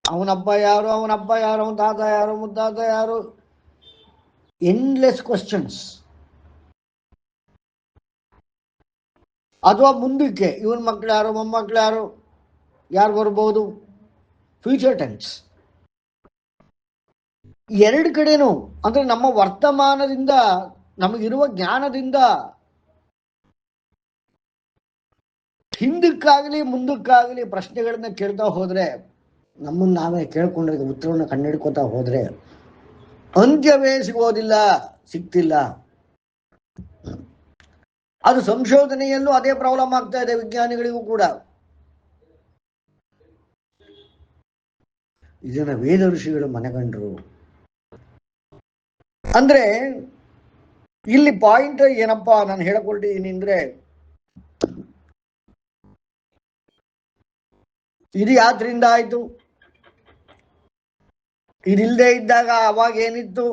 ಅವನಪ್ಪ ಯಾರು, ಅವನಪ್ಪ ಯಾರು, ಅವನ ತಾತ ಯಾರು, ಮುತ್ತಾತ ಯಾರು, ಎಂಡ್ಲೆಸ್ ಕ್ವಶನ್ಸ್. ಅಥವಾ ಮುಂದಕ್ಕೆ ಇವನ್ ಮಕ್ಳು ಯಾರು, ಮೊಮ್ಮಕ್ಳು ಯಾರು, ಯಾರು ಬರ್ಬೋದು? Future tense. ಎರಡು ಕಡೆನೂ ಅಂದ್ರೆ ನಮ್ಮ ವರ್ತಮಾನದಿಂದ ನಮಗಿರುವ ಜ್ಞಾನದಿಂದ ಹಿಂದಕ್ಕಾಗಲಿ ಮುಂದಕ್ಕಾಗಲಿ ಪ್ರಶ್ನೆಗಳನ್ನ ಕೇಳ್ತಾ ಹೋದ್ರೆ, ನಮ್ಮನ್ನು ನಾವೇ ಕೇಳ್ಕೊಂಡಿರೋ ಉತ್ತರವನ್ನು ಕಂಡುಹಿಡ್ಕೋತಾ ಹೋದ್ರೆ ಅಂತ್ಯವೇ ಸಿಗೋದಿಲ್ಲ, ಸಿಗ್ತಿಲ್ಲ. ಅದು ಸಂಶೋಧನೆಯಲ್ಲೂ ಅದೇ ಪ್ರಾಬ್ಲಮ್ ಆಗ್ತಾ ಇದೆ, ವಿಜ್ಞಾನಿಗಳಿಗೂ ಕೂಡ. ಇದನ್ನ ವೇದ ಋಷಿಗಳು ಮನಗಂಡ್ರು. ಅಂದ್ರೆ ಇಲ್ಲಿ ಪಾಯಿಂಟ್ ಏನಪ್ಪಾ ನಾನು ಹೇಳಿಕೊಟ್ಟಿದ್ದೀನಿ ಅಂದ್ರೆ, ಇದು ಯಾತ್ರಿಂದ ಆಯ್ತು, ಇದಿಲ್ಲದೆ ಇದ್ದಾಗ ಅವಾಗ ಏನಿತ್ತು,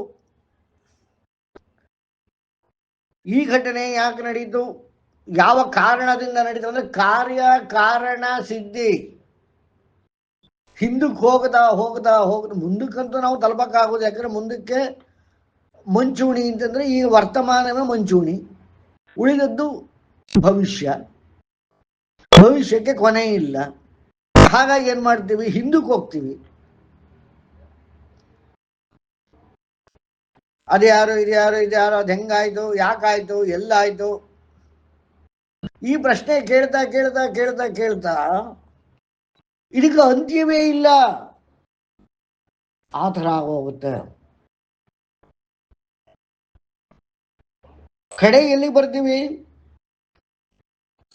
ಈ ಘಟನೆ ಯಾಕೆ ನಡೀತು, ಯಾವ ಕಾರಣದಿಂದ ನಡೀತು ಅಂದ್ರೆ ಕಾರ್ಯ ಕಾರಣ ಸಿದ್ಧಿ. ಹಿಂದಕ್ಕೆ ಹೋಗದ ಹೋಗದ ಹೋಗದ ಮುಂದಕ್ಕಂತೂ ನಾವು ತಲುಪಕ್ಕಾಗೋದು. ಯಾಕಂದ್ರೆ ಮುಂದಕ್ಕೆ ಮಂಚೂಣಿ ಅಂತಂದ್ರೆ ಈ ವರ್ತಮಾನವೇ ಮಂಚೂಣಿ, ಉಳಿದದ್ದು ಭವಿಷ್ಯ. ಭವಿಷ್ಯಕ್ಕೆ ಕೊನೆ ಇಲ್ಲ. ಹಾಗಾಗಿ ಏನ್ ಮಾಡ್ತೀವಿ, ಹಿಂದಕ್ಕೆ ಹೋಗ್ತೀವಿ. ಅದ್ಯಾರು ಇದ್ಯಾರು ಇದ್ಯಾರು, ಅದು ಹೆಂಗಾಯ್ತು, ಯಾಕಾಯ್ತು, ಎಲ್ಲಾಯ್ತು, ಈ ಪ್ರಶ್ನೆ ಕೇಳ್ತಾ ಕೇಳ್ತಾ ಕೇಳ್ತಾ ಕೇಳ್ತಾ ಇದಕ್ಕೆ ಅಂತ್ಯವೇ ಇಲ್ಲ. ಆ ಥರ ಆಗೋಗುತ್ತೆ. ಕಡೆ ಎಲ್ಲಿ ಬರ್ತೀವಿ?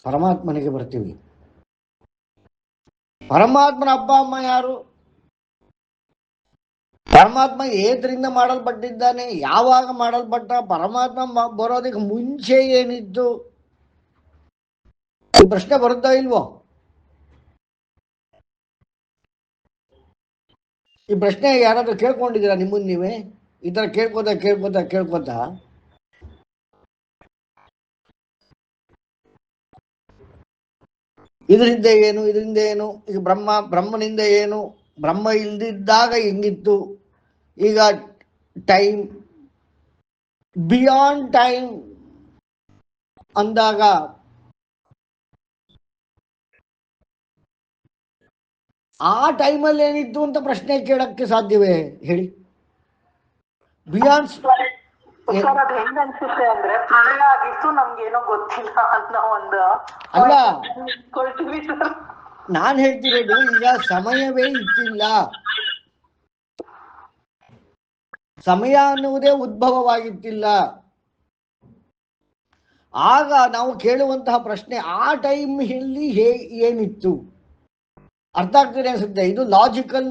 ಪರಮಾತ್ಮನಿಗೆ ಬರ್ತೀವಿ. ಪರಮಾತ್ಮನ ಅಪ್ಪ ಅಮ್ಮ ಯಾರು? ಪರಮಾತ್ಮ ಏದ್ರಿಂದ ಮಾಡಲ್ಪಟ್ಟಿದ್ದಾನೆ, ಯಾವಾಗ ಮಾಡಲ್ಪಟ್ಟ, ಪರಮಾತ್ಮ ಬರೋದಕ್ಕೆ ಮುಂಚೆ ಏನಿತ್ತು, ಈ ಪ್ರಶ್ನೆ ಬರುತ್ತಾ ಇಲ್ವೋ? ಈ ಪ್ರಶ್ನೆ ಯಾರಾದ್ರೂ ಕೇಳ್ಕೊಂಡಿದ್ದೀರಾ ನಿಮ್ಮನ್ನ ನೀವೇ? ಈ ತರ ಕೇಳ್ಕೊತಾ ಕೇಳ್ಕೊತಾ ಕೇಳ್ಕೊತಾ ಇದರಿಂದ ಏನು, ಇದರಿಂದ ಏನು, ಈಗ ಬ್ರಹ್ಮನಿಂದ ಏನು, ಬ್ರಹ್ಮ ಇಲ್ದಿದ್ದಾಗ ಹೆಂಗಿತ್ತು, ಈಗ ಟೈಮ್ ಬಿಯಾಂಡ್ ಟೈಮ್ ಅಂದಾಗ ಆ ಟೈಮಲ್ಲಿ ಏನಿತ್ತು ಅಂತ ಪ್ರಶ್ನೆ ಕೇಳಕ್ಕೆ ಸಾಧ್ಯವೇ ಹೇಳಿ? ಬಿಯಾಂಡ್ ಅದ್ ಹೆಂಗ್ ಅನ್ಸುತ್ತೆ ಅಂದ್ರೆ ಪ್ರಳಯ ಆಗಿತ್ತು, ನಮ್ಗೇನೋ ಗೊತ್ತಿಲ್ಲ ಅನ್ನೋ ಒಂದು ಅಲ್ಲ, ಕೊಳ್ತೀವಿ ಸರ್. ನಾನ್ ಹೇಳ್ತಿರೋದು ಈಗ ಸಮಯವೇ ಇತ್ತಿಲ್ಲ, ಸಮಯ ಅನ್ನುವುದೇ ಉದ್ಭವವಾಗಿತ್ತಿಲ್ಲ. ಆಗ ನಾವು ಕೇಳುವಂತಹ ಪ್ರಶ್ನೆ ಆ ಟೈಮ್ ಅಲ್ಲಿ ಏನಿತ್ತು, ಅರ್ಥ ಆಗ್ತದೆ ಅನ್ಸುತ್ತೆ. ಇದು ಲಾಜಿಕಲ್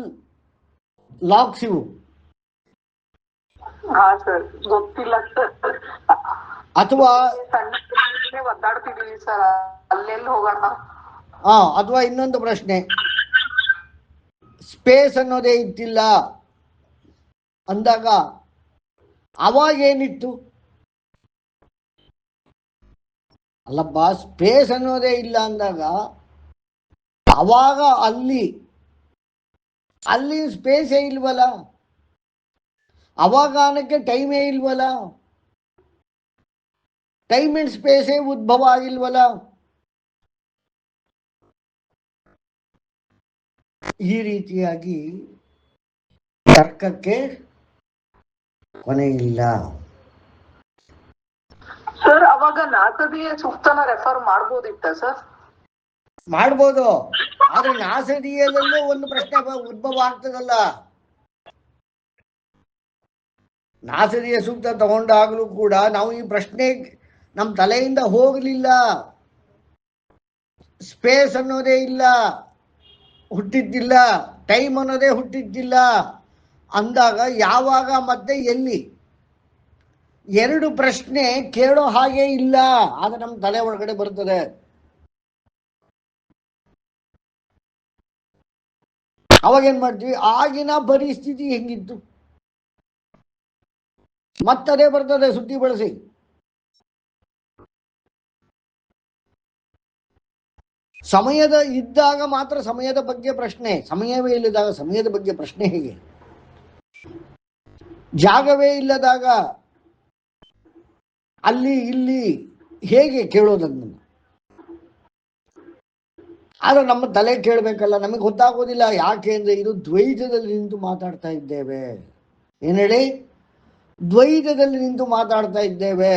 ಲಾಕ್ಸ್ ಇವು. ಹಾ ಸರ್, ಗೊತ್ತಿಲ್ಲ ಸರ್. ಅಥವಾ ಒದ್ದಾಡ್ತಿದೀವಿ ಸರ್, ಅಲ್ಲೆಲ್ಲಿ ಹೋಗೋಣ. ಅಥವಾ ಇನ್ನೊಂದು ಪ್ರಶ್ನೆ, ಸ್ಪೇಸ್ ಅನ್ನೋದೇ ಇತ್ತಿಲ್ಲ ಅಂದಾಗ ಅವಾಗ ಏನಿತ್ತು? ಅಲ್ಲಪ್ಪ, ಸ್ಪೇಸ್ ಅನ್ನೋದೇ ಇಲ್ಲ ಅಂದಾಗ ಅವಾಗ ಅಲ್ಲಿ ಸ್ಪೇಸೇ ಇಲ್ವಲ್ಲ, ಅವಾಗಾನಕ್ಕೆ ಟೈಮೇ ಇಲ್ವಲ್ಲ, ಟೈಮ್ ಅಂಡ್ ಸ್ಪೇಸೇ ಉದ್ಭವ ಆಗಿಲ್ವಲ್ಲ. ಈ ರೀತಿಯಾಗಿ ತರ್ಕಕ್ಕೆ ಕೊನೆ ಇಲ್ಲ. ಸರ್, ಅವಾಗ ನಾಸದಿಯ ಸೂಕ್ತನ ರೆಫರ್ ಮಾಡ್ಬೋದಿತ್ತ ಸರ್? ಮಾಡ್ಬೋದು, ಆದ್ರೆ ನಾಸದಿಯಲ್ಲೂ ಒಂದು ಪ್ರಶ್ನೆ ಉದ್ಭವ ಆಗ್ತದಲ್ಲ. ನಾಸದಿಯ ಸೂಕ್ತ ತಗೊಂಡಾಗಲೂ ಕೂಡ ನಾವು ಈ ಪ್ರಶ್ನೆ ನಮ್ಮ ತಲೆಯಿಂದ ಹೋಗಲಿಲ್ಲ. ಸ್ಪೇಸ್ ಅನ್ನೋದೇ ಇಲ್ಲ, ಹುಟ್ಟಿದ್ದಿಲ್ಲ, ಟೈಮ್ ಅನ್ನೋದೇ ಹುಟ್ಟಿದ್ದಿಲ್ಲ ಅಂದಾಗ ಯಾವಾಗ ಮತ್ತೆ ಎಲ್ಲಿ, ಎರಡು ಪ್ರಶ್ನೆ ಕೇಳೋ ಹಾಗೆ ಇಲ್ಲ. ಆದ್ರೆ ನಮ್ಮ ತಲೆ ಒಳಗಡೆ ಬರ್ತದೆ. ಅವಾಗ ಏನ್ ಮಾಡ್ತೀವಿ, ಆಗಿನ ಪರಿಸ್ಥಿತಿ ಹೆಂಗಿತ್ತು ಮತ್ತದೇ ಬರ್ತದೆ ಸುದ್ದಿ ಬಳಸಿ. ಸಮಯದ ಇದ್ದಾಗ ಮಾತ್ರ ಸಮಯದ ಬಗ್ಗೆ ಪ್ರಶ್ನೆ, ಸಮಯವೇ ಇಲ್ಲದಾಗ ಸಮಯದ ಬಗ್ಗೆ ಪ್ರಶ್ನೆ ಹೇಗೆ? ಜಾಗವೇ ಇಲ್ಲದಾಗ ಅಲ್ಲಿ ಇಲ್ಲಿ ಹೇಗೆ ಕೇಳೋದನ್ನು? ಆದ್ರೆ ನಮ್ಮ ತಲೆ ಕೇಳಬೇಕಲ್ಲ, ನಮಗೆ ಗೊತ್ತಾಗೋದಿಲ್ಲ. ಯಾಕೆ ಅಂದ್ರೆ ಇದು ದ್ವೈತದಲ್ಲಿ ನಿಂತು ಮಾತಾಡ್ತಾ ಇದ್ದೇವೆ. ಏನ್ ಹೇಳಿ? ದ್ವೈತದಲ್ಲಿ ನಿಂತು ಮಾತಾಡ್ತಾ ಇದ್ದೇವೆ.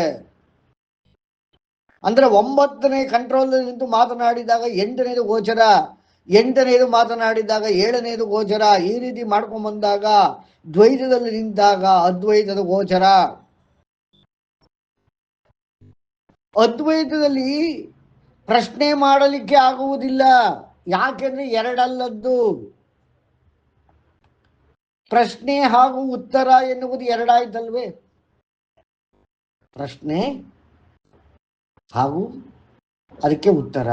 ಅಂದ್ರೆ 9ನೇ ಕಂಟ್ರೋಲ್ ನಿಂತು ಮಾತನಾಡಿದಾಗ 8ನೇದು ಗೋಚರ, 8ನೇದು ಮಾತನಾಡಿದಾಗ 7ನೇದು ಗೋಚರ. ಈ ರೀತಿ ಮಾಡ್ಕೊಂಡ್ ಬಂದಾಗ ದ್ವೈತದಲ್ಲಿ ನಿಂತಾಗ ಅದ್ವೈತದ ಗೋಚರ. ಅದ್ವೈತದಲ್ಲಿ ಪ್ರಶ್ನೆ ಮಾಡಲಿಕ್ಕೆ ಆಗುವುದಿಲ್ಲ. ಯಾಕೆಂದ್ರೆ ಎರಡಲ್ಲದ್ದು. ಪ್ರಶ್ನೆ ಹಾಗೂ ಉತ್ತರ ಎನ್ನುವುದು ಎರಡಾಯ್ತಲ್ವೇ? ಪ್ರಶ್ನೆ ಹಾಗೂ ಅದಕ್ಕೆ ಉತ್ತರ,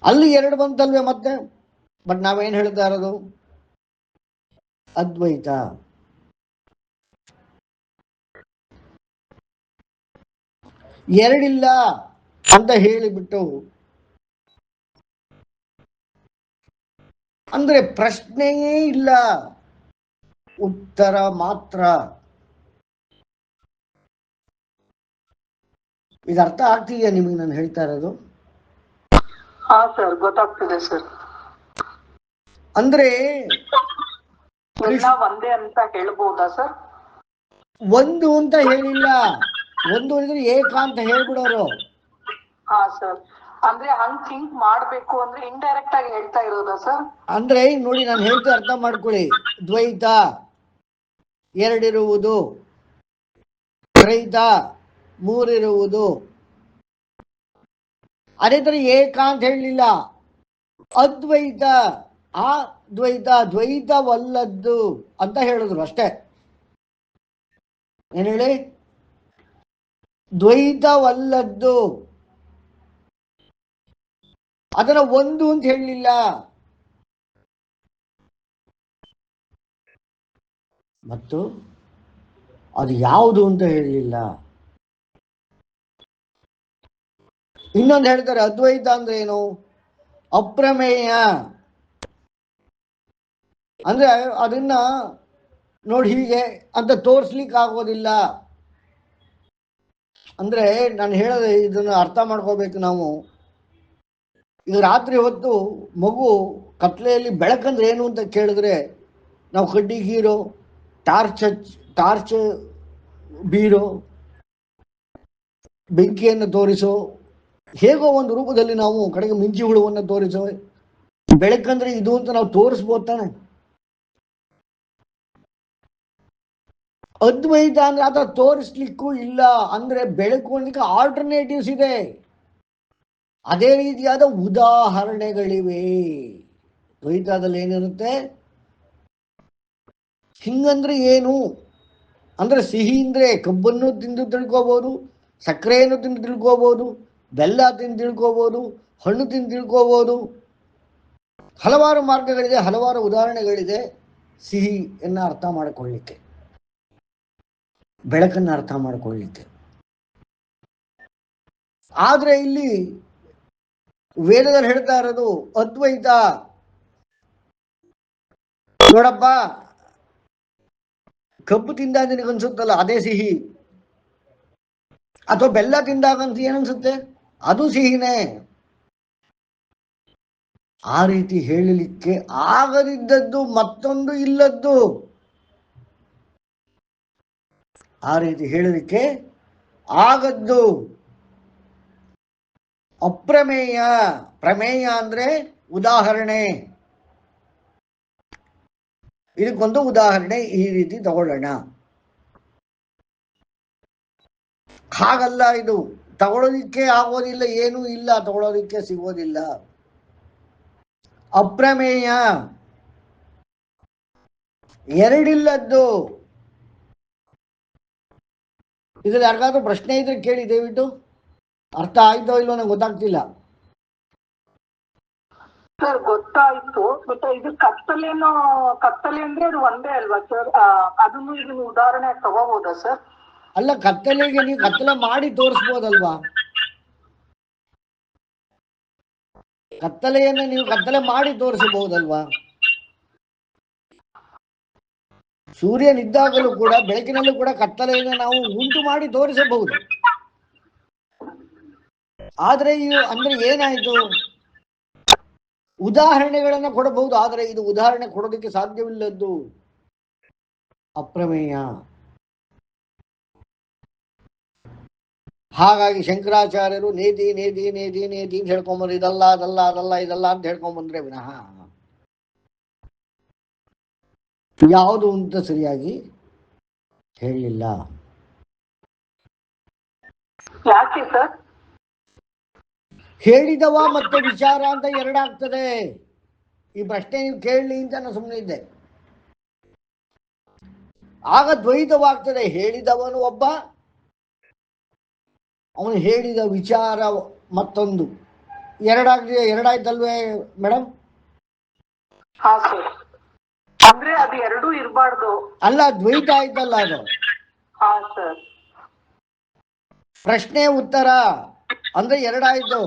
ಅಲ್ಲಿ ಎರಡು ಬಂತಲ್ವೇ ಮತ್ತೆ. ಬಟ್ ನಾವೇನ್ ಹೇಳ್ತಾ ಇರೋದು? ಅದ್ವೈತ. ಎರಡಿಲ್ಲ ಅಂತ ಹೇಳಿಬಿಟ್ಟು, ಅಂದ್ರೆ ಪ್ರಶ್ನೆಯೇ ಇಲ್ಲ, ಉತ್ತರ ಮಾತ್ರ. ಇದು ಅರ್ಥ ಆಗ್ತಿದೆಯಾ ನಿಮಗೆ ನಾನು ಹೇಳ್ತಾ ಇರೋದು? ಹಾ ಸರ್, ಗೊತ್ತಾಗ್ತಿದೆ ಸರ್. ಅಂದ್ರೆ ಎಲ್ಲ ಒಂದೇ ಅಂತ ಹೇಳ್ಬಹುದಾ ಸರ್? ಒಂದು ಅಂತ ಹೇಳಿಲ್ಲ. ಒಂದು ಅಂದ್ರೆ ಏಕ ಅಂತ ಹೇಳ್ಬಿಡೋರು. ಹಾ ಸರ್, ಅಂದ್ರೆ ಹಂಗ್ ಥಿಂಕ್ ಮಾಡ್ಬೇಕು ಅಂದ್ರೆ ಇಂಡೈರೆಕ್ಟ್ ಆಗಿ ಹೇಳ್ತಾ ಇರೋದಾ ಸರ್? ಅಂದ್ರೆ ನೋಡಿ, ನಾನು ಹೇಳ್ತಾ ಅರ್ಥ ಮಾಡ್ಕೊಳ್ಳಿ. ದ್ವೈತ ಎರಡಿರುವುದು, ತ್ರೈತ ಮೂರಿರುವುದು. ಅದೇ ತರ ಏಕ ಅಂತ ಹೇಳಲಿಲ್ಲ. ಅದ್ವೈತ, ಆ ದ್ವೈತ ದ್ವೈತವಲ್ಲದ್ದು ಅಂತ ಹೇಳಿದ್ರು ಅಷ್ಟೇ. ಏನ್ ಹೇಳಿ? ದ್ವೈತವಲ್ಲದ್ದು. ಅದರ ಒಂದು ಅಂತ ಹೇಳಲಿಲ್ಲ. ಮತ್ತು ಅದು ಯಾವುದು ಅಂತ ಹೇಳಲಿಲ್ಲ. ಇನ್ನೊಂದು ಹೇಳ್ತಾರೆ, ಅದ್ವೈತ ಅಂದ್ರೆ ಏನು? ಅಪ್ರಮೇಯ. ಅಂದ್ರೆ ಅದನ್ನ ನೋಡಿ ಹೀಗೆ ಅಂತ ತೋರಿಸ್ಲಿಕ್ಕೆ ಆಗೋದಿಲ್ಲ. ಅಂದ್ರೆ ನಾನು ಹೇಳೋದು ಇದನ್ನ ಅರ್ಥ ಮಾಡ್ಕೋಬೇಕು ನಾವು. ಇದು ರಾತ್ರಿ ಹೊತ್ತು ಮಗು ಕತ್ಲೆಯಲ್ಲಿ ಬೆಳಕಂದ್ರೆ ಏನು ಅಂತ ಕೇಳಿದ್ರೆ, ನಾವು ಕಡ್ಡಿ ಗೀರೋ, ಟಾರ್ಚ್ ಬೀರೋ, ಬೆಂಕಿಯನ್ನು ತೋರಿಸೋ, ಹೇಗೋ ಒಂದು ರೂಪದಲ್ಲಿ ನಾವು ಕಡೆಗೆ ಮಿಂಚಿ ಹುಳುವನ್ನು ತೋರಿಸೋ, ಬೆಳಕಂದ್ರೆ ಇದು ಅಂತ ನಾವು ತೋರಿಸ್ಬೋದು ತಾನೆ. ಅದ್ವೈತ ಅಂದ್ರೆ ಆತ ತೋರಿಸ್ಲಿಕ್ಕೂ ಇಲ್ಲ. ಅಂದ್ರೆ ಬೆಳಕು ಅನ್ನಲಿಕ್ಕೆ ಆಲ್ಟರ್ನೇಟಿವ್ಸ್ ಇದೆ, ಅದೇ ರೀತಿಯಾದ ಉದಾಹರಣೆಗಳಿವೆ. ದ್ವೈತದಲ್ಲಿ ಏನಿರುತ್ತೆ? ಹಿಂಗಂದ್ರೆ ಏನು ಅಂದ್ರೆ, ಸಿಹಿ ಅಂದ್ರೆ ಕಬ್ಬನ್ನು ತಿಂದು ತಿಳ್ಕೋಬಹುದು, ಸಕ್ಕರೆಯನ್ನು ತಿಂದು ತಿಳ್ಕೋಬಹುದು, ಬೆಲ್ಲ ತಿಂದು ತಿಳ್ಕೋಬಹುದು, ಹಣ್ಣು ತಿಂದು ತಿಳ್ಕೋಬಹುದು. ಹಲವಾರು ಮಾರ್ಗಗಳಿದೆ, ಹಲವಾರು ಉದಾಹರಣೆಗಳಿದೆ ಸಿಹಿಯನ್ನು ಅರ್ಥ ಮಾಡಿಕೊಳ್ಳಿಕ್ಕೆ, ಬೆಳಕನ್ನು ಅರ್ಥ ಮಾಡಿಕೊಳ್ಳಿಕ್ಕೆ. ಆದ್ರೆ ಇಲ್ಲಿ ವೇದದಲ್ಲಿ ಹೇಳ್ತಾ ಇರೋದು ಅದ್ವೈತ. ನೋಡಪ್ಪ, ಕಬ್ಬು ತಿಂದಾಗ ನಿನಗನ್ಸುತ್ತಲ್ಲ ಅದೇ ಸಿಹಿ, ಅಥವಾ ಬೆಲ್ಲ ತಿಂದಾಗಂತ ಏನನ್ಸುತ್ತೆ? ಅದು ಸಿಹಿನೇ. ಆ ರೀತಿ ಹೇಳಲಿಕ್ಕೆ ಆಗದಿದ್ದದ್ದು ಮತ್ತೊಂದು ಇಲ್ಲದ್ದು. ಆ ರೀತಿ ಹೇಳಲಿಕ್ಕೆ ಆಗದ್ದು ಅಪ್ರಮೇಯ. ಪ್ರಮೇಯ ಅಂದ್ರೆ ಉದಾಹರಣೆ. ಇದಕ್ಕೊಂದು ಉದಾಹರಣೆ ಈ ರೀತಿ ತಗೊಳ್ಳೋಣ. ಹಾಗಲ್ಲ, ಇದು ತಗೊಳ್ಳೋದಿಕ್ಕೆ ಆಗೋದಿಲ್ಲ, ಏನೂ ಇಲ್ಲ, ತಗೊಳ್ಳೋದಿಕ್ಕೆ ಸಿಗೋದಿಲ್ಲ. ಅಪ್ರಮೇಯ, ಎರಡಿಲ್ಲದ್ದು. ಇದ್ರಲ್ಲಿ ಯಾರಿಗಾದ್ರೂ ಪ್ರಶ್ನೆ ಇದ್ರೆ ಕೇಳಿ ದಯವಿಟ್ಟು. ಅರ್ಥ ಆಯ್ತೋ ಇಲ್ಲೋ ನಂಗೆ ಗೊತ್ತಾಗ್ತಿಲ್ಲ. ಸರ್ ಗೊತ್ತಾಯ್ತು, ಬಟ್ ಇದು ಕತ್ತಲೆ ಅಂದ್ರೆ ಅದು ಒಂದೇ ಅಲ್ವಾ ಸರ್? ಅದನ್ನು ಇದನ್ನು ಉದಾಹರಣೆ ತಗೋಬಹುದಾ ಸರ್? ಅಲ್ಲ, ಕತ್ತಲೆಗೆ ನೀವು ಕತ್ತಲೆ ಮಾಡಿ ತೋರಿಸ್ಬೋದಲ್ವಾ? ಕತ್ತಲೆಯನ್ನು ನೀವು ಕತ್ತಲೆ ಮಾಡಿ ತೋರಿಸಬಹುದಲ್ವಾ? ಸೂರ್ಯನಿದ್ದಾಗಲೂ ಕೂಡ, ಬೆಳಕಿನಲ್ಲೂ ಕೂಡ ಕತ್ತಲೆಯನ್ನು ನಾವು ಉಂಟು ಮಾಡಿ ತೋರಿಸಬಹುದು. ಆದರೆ ಅಂದ್ರೆ ಏನಾಯ್ತು, ಉದಾಹರಣೆಗಳನ್ನ ಕೊಡಬಹುದು, ಆದರೆ ಇದು ಉದಾಹರಣೆ ಕೊಡೋದಕ್ಕೆ ಸಾಧ್ಯವಿಲ್ಲದ್ದು, ಅಪ್ರಮೇಯ. ಹಾಗಾಗಿ ಶಂಕರಾಚಾರ್ಯರು ನೇದಿ ನೇದಿ ನೇದಿ ನೇದಿ ಅಂತ ಹೇಳ್ಕೊಂಬಂದ್ರು, ಇದಲ್ಲ ಅದಲ್ಲ ಅದಲ್ಲ ಇದಲ್ಲ ಅಂತ ಹೇಳ್ಕೊಂಬಂದ್ರೆ ವಿನಃ ಯಾವುದು ಅಂತ ಸರಿಯಾಗಿ ಹೇಳಲಿಲ್ಲ. ಯಾಕೆ ಸರ್? ಹೇಳಿದವ ಮತ್ತೆ ವಿಚಾರ ಅಂತ ಎರಡಾಗ್ತದೆ. ಈ ಪ್ರಶ್ನೆ ನೀವು ಕೇಳಲಿ ಅಂತ ನಾನು ಸುಮ್ಮನೆ ಇದ್ದೆ. ಆಗ ದ್ವೈತವಾಗ್ತದೆ. ಹೇಳಿದವನು ಒಬ್ಬ, ಅವನು ಹೇಳಿದ ವಿಚಾರ ಮತ್ತೊಂದು. ಎರಡಾಯ್ತಲ್ವೇ ಮೇಡಮ್? ಹಾ ಸರ್. ಅಂದ್ರೆ ಅದು ಎರಡೂ ಇರಬಾರ್ದು. ಅಲ್ಲ, ದ್ವೈತ ಆಯ್ತಲ್ಲ ಅದು. ಹಾ ಸರ್. ಪ್ರಶ್ನೆ ಉತ್ತರ ಅಂದ್ರೆ ಎರಡಾಯ್ತು.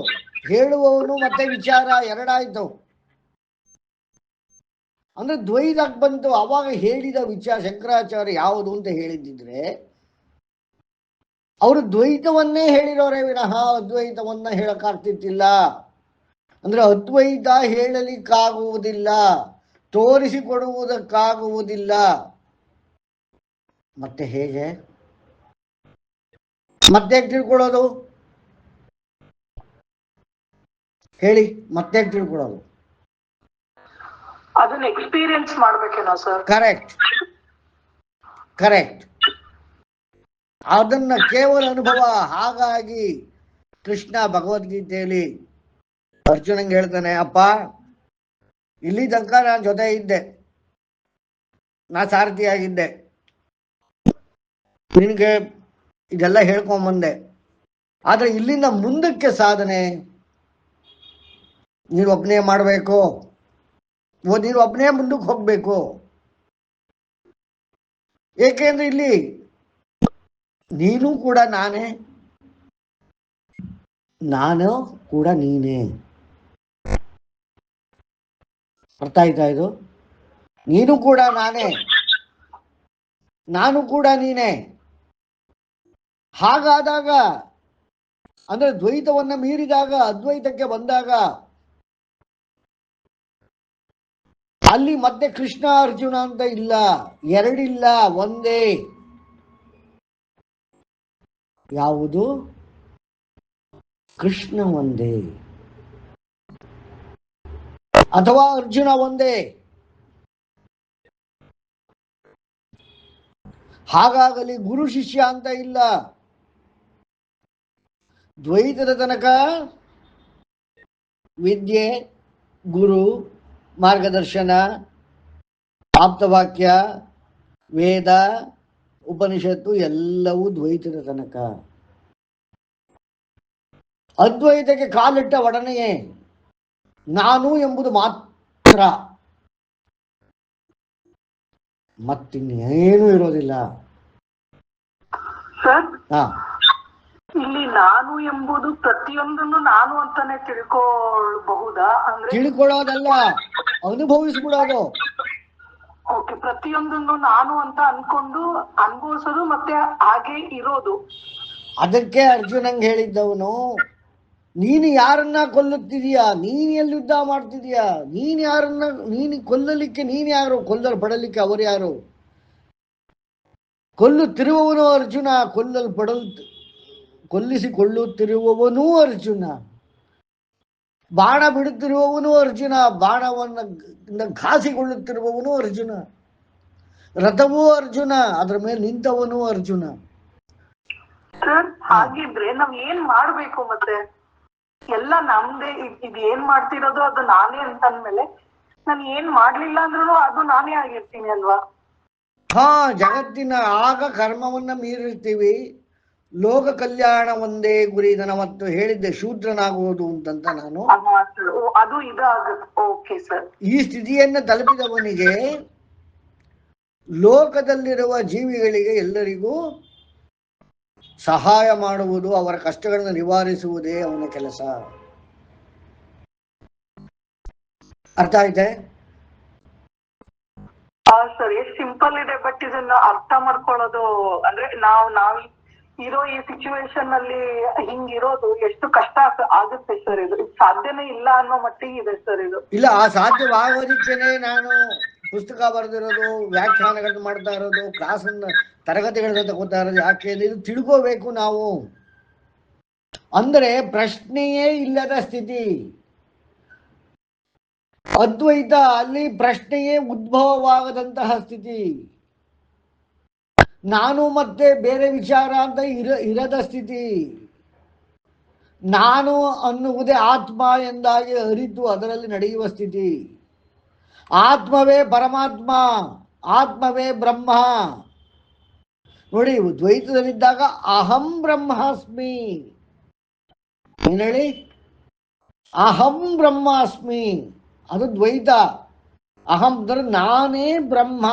ಹೇಳುವವನು ಮತ್ತೆ ವಿಚಾರ ಎರಡಾಯ್ತು. ಅಂದ್ರೆ ದ್ವೈತಕ್ಕೆ ಬಂತು. ಅವಾಗ ಹೇಳಿದ ವಿಚಾರ ಶಂಕರಾಚಾರ್ಯ ಯಾವುದು ಅಂತ ಹೇಳಿದ್ದಿದ್ರೆ ಅವರು ದ್ವೈತವನ್ನೇ ಹೇಳಿರೋರೇ ವಿನಃ ಅದ್ವೈತವನ್ನ ಹೇಳಕ್ಕಾಗ್ತಿತ್ತಿಲ್ಲ. ಅಂದ್ರೆ ಅದ್ವೈತ ಹೇಳಲಿಕ್ಕಾಗುವುದಿಲ್ಲ, ತೋರಿಸಿಕೊಡುವುದಕ್ಕಾಗುವುದಿಲ್ಲ. ಮತ್ತೆ ಹೇಗೆ ಮತ್ತೆ ತಿಳ್ಕೊಳ್ಳೋದು ಹೇಳಿ? ಮತ್ತೆ ತಿಳ್ಕೊಳ್ಳೋದು ಅದನ್ನ ಎಕ್ಸ್ಪೀರಿಯನ್ಸ್ ಮಾಡ್ಬೇಕೇನೋ ಸರ್? Correct correct. ಅದನ್ನ ಕೇವಲ ಅನುಭವ. ಹಾಗಾಗಿ ಕೃಷ್ಣ ಭಗವದ್ಗೀತೆಯಲ್ಲಿ ಅರ್ಜುನಂಗೆ ಹೇಳ್ತಾನೆ, ಅಪ್ಪ ಇಲ್ಲಿ ತನಕ ನಾನು ಜೊತೆ ಇದ್ದೆ, ನಾ ಸಾರಥಿಯಾಗಿದ್ದೆ, ನಿನಗೆ ಇದೆಲ್ಲ ಹೇಳ್ಕೊಂಬಂದೆ. ಆದ್ರೆ ಇಲ್ಲಿಂದ ಮುಂದಕ್ಕೆ ಸಾಧನೆ ನೀನು ಒಬ್ಬನೇ ಮಾಡಬೇಕು, ನೀನು ಒಬ್ಬನೇ ಮುಂದಕ್ಕೆ ಹೋಗ್ಬೇಕು. ಏಕೆಂದ್ರೆ ಇಲ್ಲಿ ನೀನು ಕೂಡ ನಾನೇ, ನಾನು ಕೂಡ ನೀನೇ. ಅರ್ಥ ಆಯ್ತಾ ಇದು? ನೀನು ಕೂಡ ನಾನೇ, ನಾನು ಕೂಡ ನೀನೇ. ಹಾಗಾದಾಗ ಅಂದ್ರೆ ದ್ವೈತವನ್ನ ಮೀರಿದಾಗ ಅದ್ವೈತಕ್ಕೆ ಬಂದಾಗ ಅಲ್ಲಿ ಮತ್ತೆ ಕೃಷ್ಣ ಅರ್ಜುನ ಅಂತ ಇಲ್ಲ, ಎರಡಿಲ್ಲ, ಒಂದೇ. ಯಾವುದು? ಕೃಷ್ಣ ಒಂದೇ ಅಥವಾ ಅರ್ಜುನ ಒಂದೇ. ಹಾಗಾಗಲಿ ಗುರು ಶಿಷ್ಯ ಅಂತ ಇಲ್ಲ. ದ್ವೈತದ ತನಕ ವಿದ್ಯೆ, ಗುರು, ಮಾರ್ಗದರ್ಶನ, ಆಪ್ತವಾಕ್ಯ, ವೇದ, ಉಪನಿಷತ್ತು ಎಲ್ಲವೂ ದ್ವೈತದ ತನಕ. ಅದ್ವೈತಕ್ಕೆ ಕಾಲಿಟ್ಟ ಒಡನೆಯೇ ನಾನು ಎಂಬುದು ಮಾತ್ರ, ಮತ್ತಿನ್ನೇನು ಇರೋದಿಲ್ಲ. ಸರ್, ಹಾ, ಇಲ್ಲಿ ನಾನು ಎಂಬುದು ಪ್ರತಿಯೊಂದನ್ನು ನಾನು ಅಂತಾನೆ ತಿಳ್ಕೊಳ್ಬಹುದಾ? ಅಂದ್ರೆ ತಿಳ್ಕೊಳ್ಳೋದಲ್ಲ, ಅನುಭವಿಸ್ಬಿಡೋದು. ಓಕೆ, ಪ್ರತಿಯೊಂದನ್ನು ನಾನು ಅಂತ ಅನ್ಕೊಂಡು ಅನುಭವಿಸೋದು ಮತ್ತೆ ಹಾಗೆ ಇರೋದು. ಅದಕ್ಕೆ ಅರ್ಜುನಂಗೆ ಹೇಳಿದ್ದವನು, ನೀನು ಯಾರನ್ನ ಕೊಲ್ಲುತ್ತಿದೀಯಾ? ನೀನು ಎಲ್ಲಿ ಯುದ್ಧ ಮಾಡ್ತಿದೀಯಾ? ನೀನು ಯಾರನ್ನ, ನೀನು ಕೊಲ್ಲಲಿಕ್ಕೆ ನೀನು ಯಾರು? ಕೊಲ್ಲಲ್ಪಡಲಿಕ್ಕೆ ಅವರು ಯಾರು? ಕೊಲ್ಲುತ್ತಿರುವವನು ಅರ್ಜುನ, ಕೊಲ್ಲಿಸಿಕೊಳ್ಳುತ್ತಿರುವವನೂ ಅರ್ಜುನ, ಬಾಣ ಬಿಡುತ್ತಿರುವವನು ಅರ್ಜುನ, ಬಾಣವನ್ನು ಘಾಸಿಗೊಳ್ಳುತ್ತಿರುವವನು ಅರ್ಜುನ, ರಥವೂ ಅರ್ಜುನ, ಅದರ ಮೇಲೆ ನಿಂತವನು ಅರ್ಜುನ. ಹಾಗಿದ್ರೆ ನಾವ್ ಏನ್ ಮಾಡ್ಬೇಕು? ಮತ್ತೆ ಎಲ್ಲ ನಮ್ದೇ, ಇದು ಏನ್ ಮಾಡ್ತಿರೋದು ಅದು ನಾನೇ ಅಂತ ಅಂದ್ಮೇಲೆ ನಾನು ಏನ್ ಮಾಡ್ಲಿಲ್ಲ ಅಂದ್ರೂ ಅದು ನಾನೇ ಆಗಿರ್ತೀನಿ ಅಲ್ವಾ? ಹಾ, ಜಗತ್ತಿನ ಆಗ ಕರ್ಮವನ್ನ ಮೀರಿರ್ತೀವಿ. ಲೋಕ ಕಲ್ಯಾಣ ಒಂದೇ ಗುರಿ. ನನ್ನ ಮತ್ತು ಹೇಳಿದ್ದೆ ಶೂದ್ರನಾಗುವುದು ಅಂತಂತ ನಾನು. ಅದು ಇದಾಗುತ್ತೆ. Okay sir. ಈ ಸ್ಥಿತಿಯನ್ನ ತಲುಪಿದವನಿಗೆ ಲೋಕದಲ್ಲಿರುವ ಜೀವಿಗಳಿಗೆ ಎಲ್ಲರಿಗೂ ಸಹಾಯ ಮಾಡುವುದು, ಅವರ ಕಷ್ಟಗಳನ್ನು ನಿವಾರಿಸುವುದೇ ಅವನ ಕೆಲಸ. ಅರ್ಥ ಆಯ್ತೆ? ಸರ್, ಎಷ್ಟು ಸಿಂಪಲ್ ಇದೆ, ಬಟ್ ಇದನ್ನ ಅರ್ಥ ಮಾಡ್ಕೊಳ್ಳೋದು ಅಂದ್ರೆ ನಾವ್ ಇರೋ ಈ ಸಿಚುವೇಶನ್ ಅಲ್ಲಿ ಹಿಂಗಿರೋದು ಎಷ್ಟು ಕಷ್ಟ ಆಗುತ್ತೆ ಸರ್. ಇದು ಸಾಧ್ಯನೇ ಇಲ್ಲ ಅನ್ನೋ ಮಟ್ಟಿಗೆ ಇದೆ ಸರ್ ಇದು. ಇಲ್ಲ, ಆ ಸಾಧ್ಯವಾಗೋದಿಕ್ಕೇನೆ ನಾನು ಪುಸ್ತಕ ಬರೆದಿರೋದು, ವ್ಯಾಖ್ಯಾನಗಳನ್ನು ಮಾಡ್ತಾ ಇರೋದು, ಕ್ಲಾಸನ್ನ ತರಗತಿಗಳನ್ನ ತಗೋತಾ ಇರೋದು. ಯಾಕೆ ಇದು ತಿಳ್ಕೋಬೇಕು ನಾವು. ಅಂದರೆ ಪ್ರಶ್ನೆಯೇ ಇಲ್ಲದ ಸ್ಥಿತಿ ಅದ್ವೈತ. ಅಲ್ಲಿ ಪ್ರಶ್ನೆಯೇ ಉದ್ಭವವಾಗದಂತಹ ಸ್ಥಿತಿ. ನಾನು ಮತ್ತೆ ಬೇರೆ ವಿಚಾರ ಅಂತ ಇರದ ಸ್ಥಿತಿ. ನಾನು ಅನ್ನುವುದೇ ಆತ್ಮ ಎಂದಾಗಿ ಅರಿತು ಅದರಲ್ಲಿ ನಡೆಯುವ ಸ್ಥಿತಿ. ಆತ್ಮವೇ ಪರಮಾತ್ಮ, ಆತ್ಮವೇ ಬ್ರಹ್ಮ. ನೋಡಿ, ದ್ವೈತದಲ್ಲಿದ್ದಾಗ ಅಹಂ ಬ್ರಹ್ಮಾಸ್ಮಿ. ಏನ್ ಹೇಳಿ? ಅಹಂ ಬ್ರಹ್ಮಾಸ್ಮಿ, ಅದು ದ್ವೈತ. ಅಹಂ ಅಂದ್ರೆ ನಾನೇ ಬ್ರಹ್ಮ,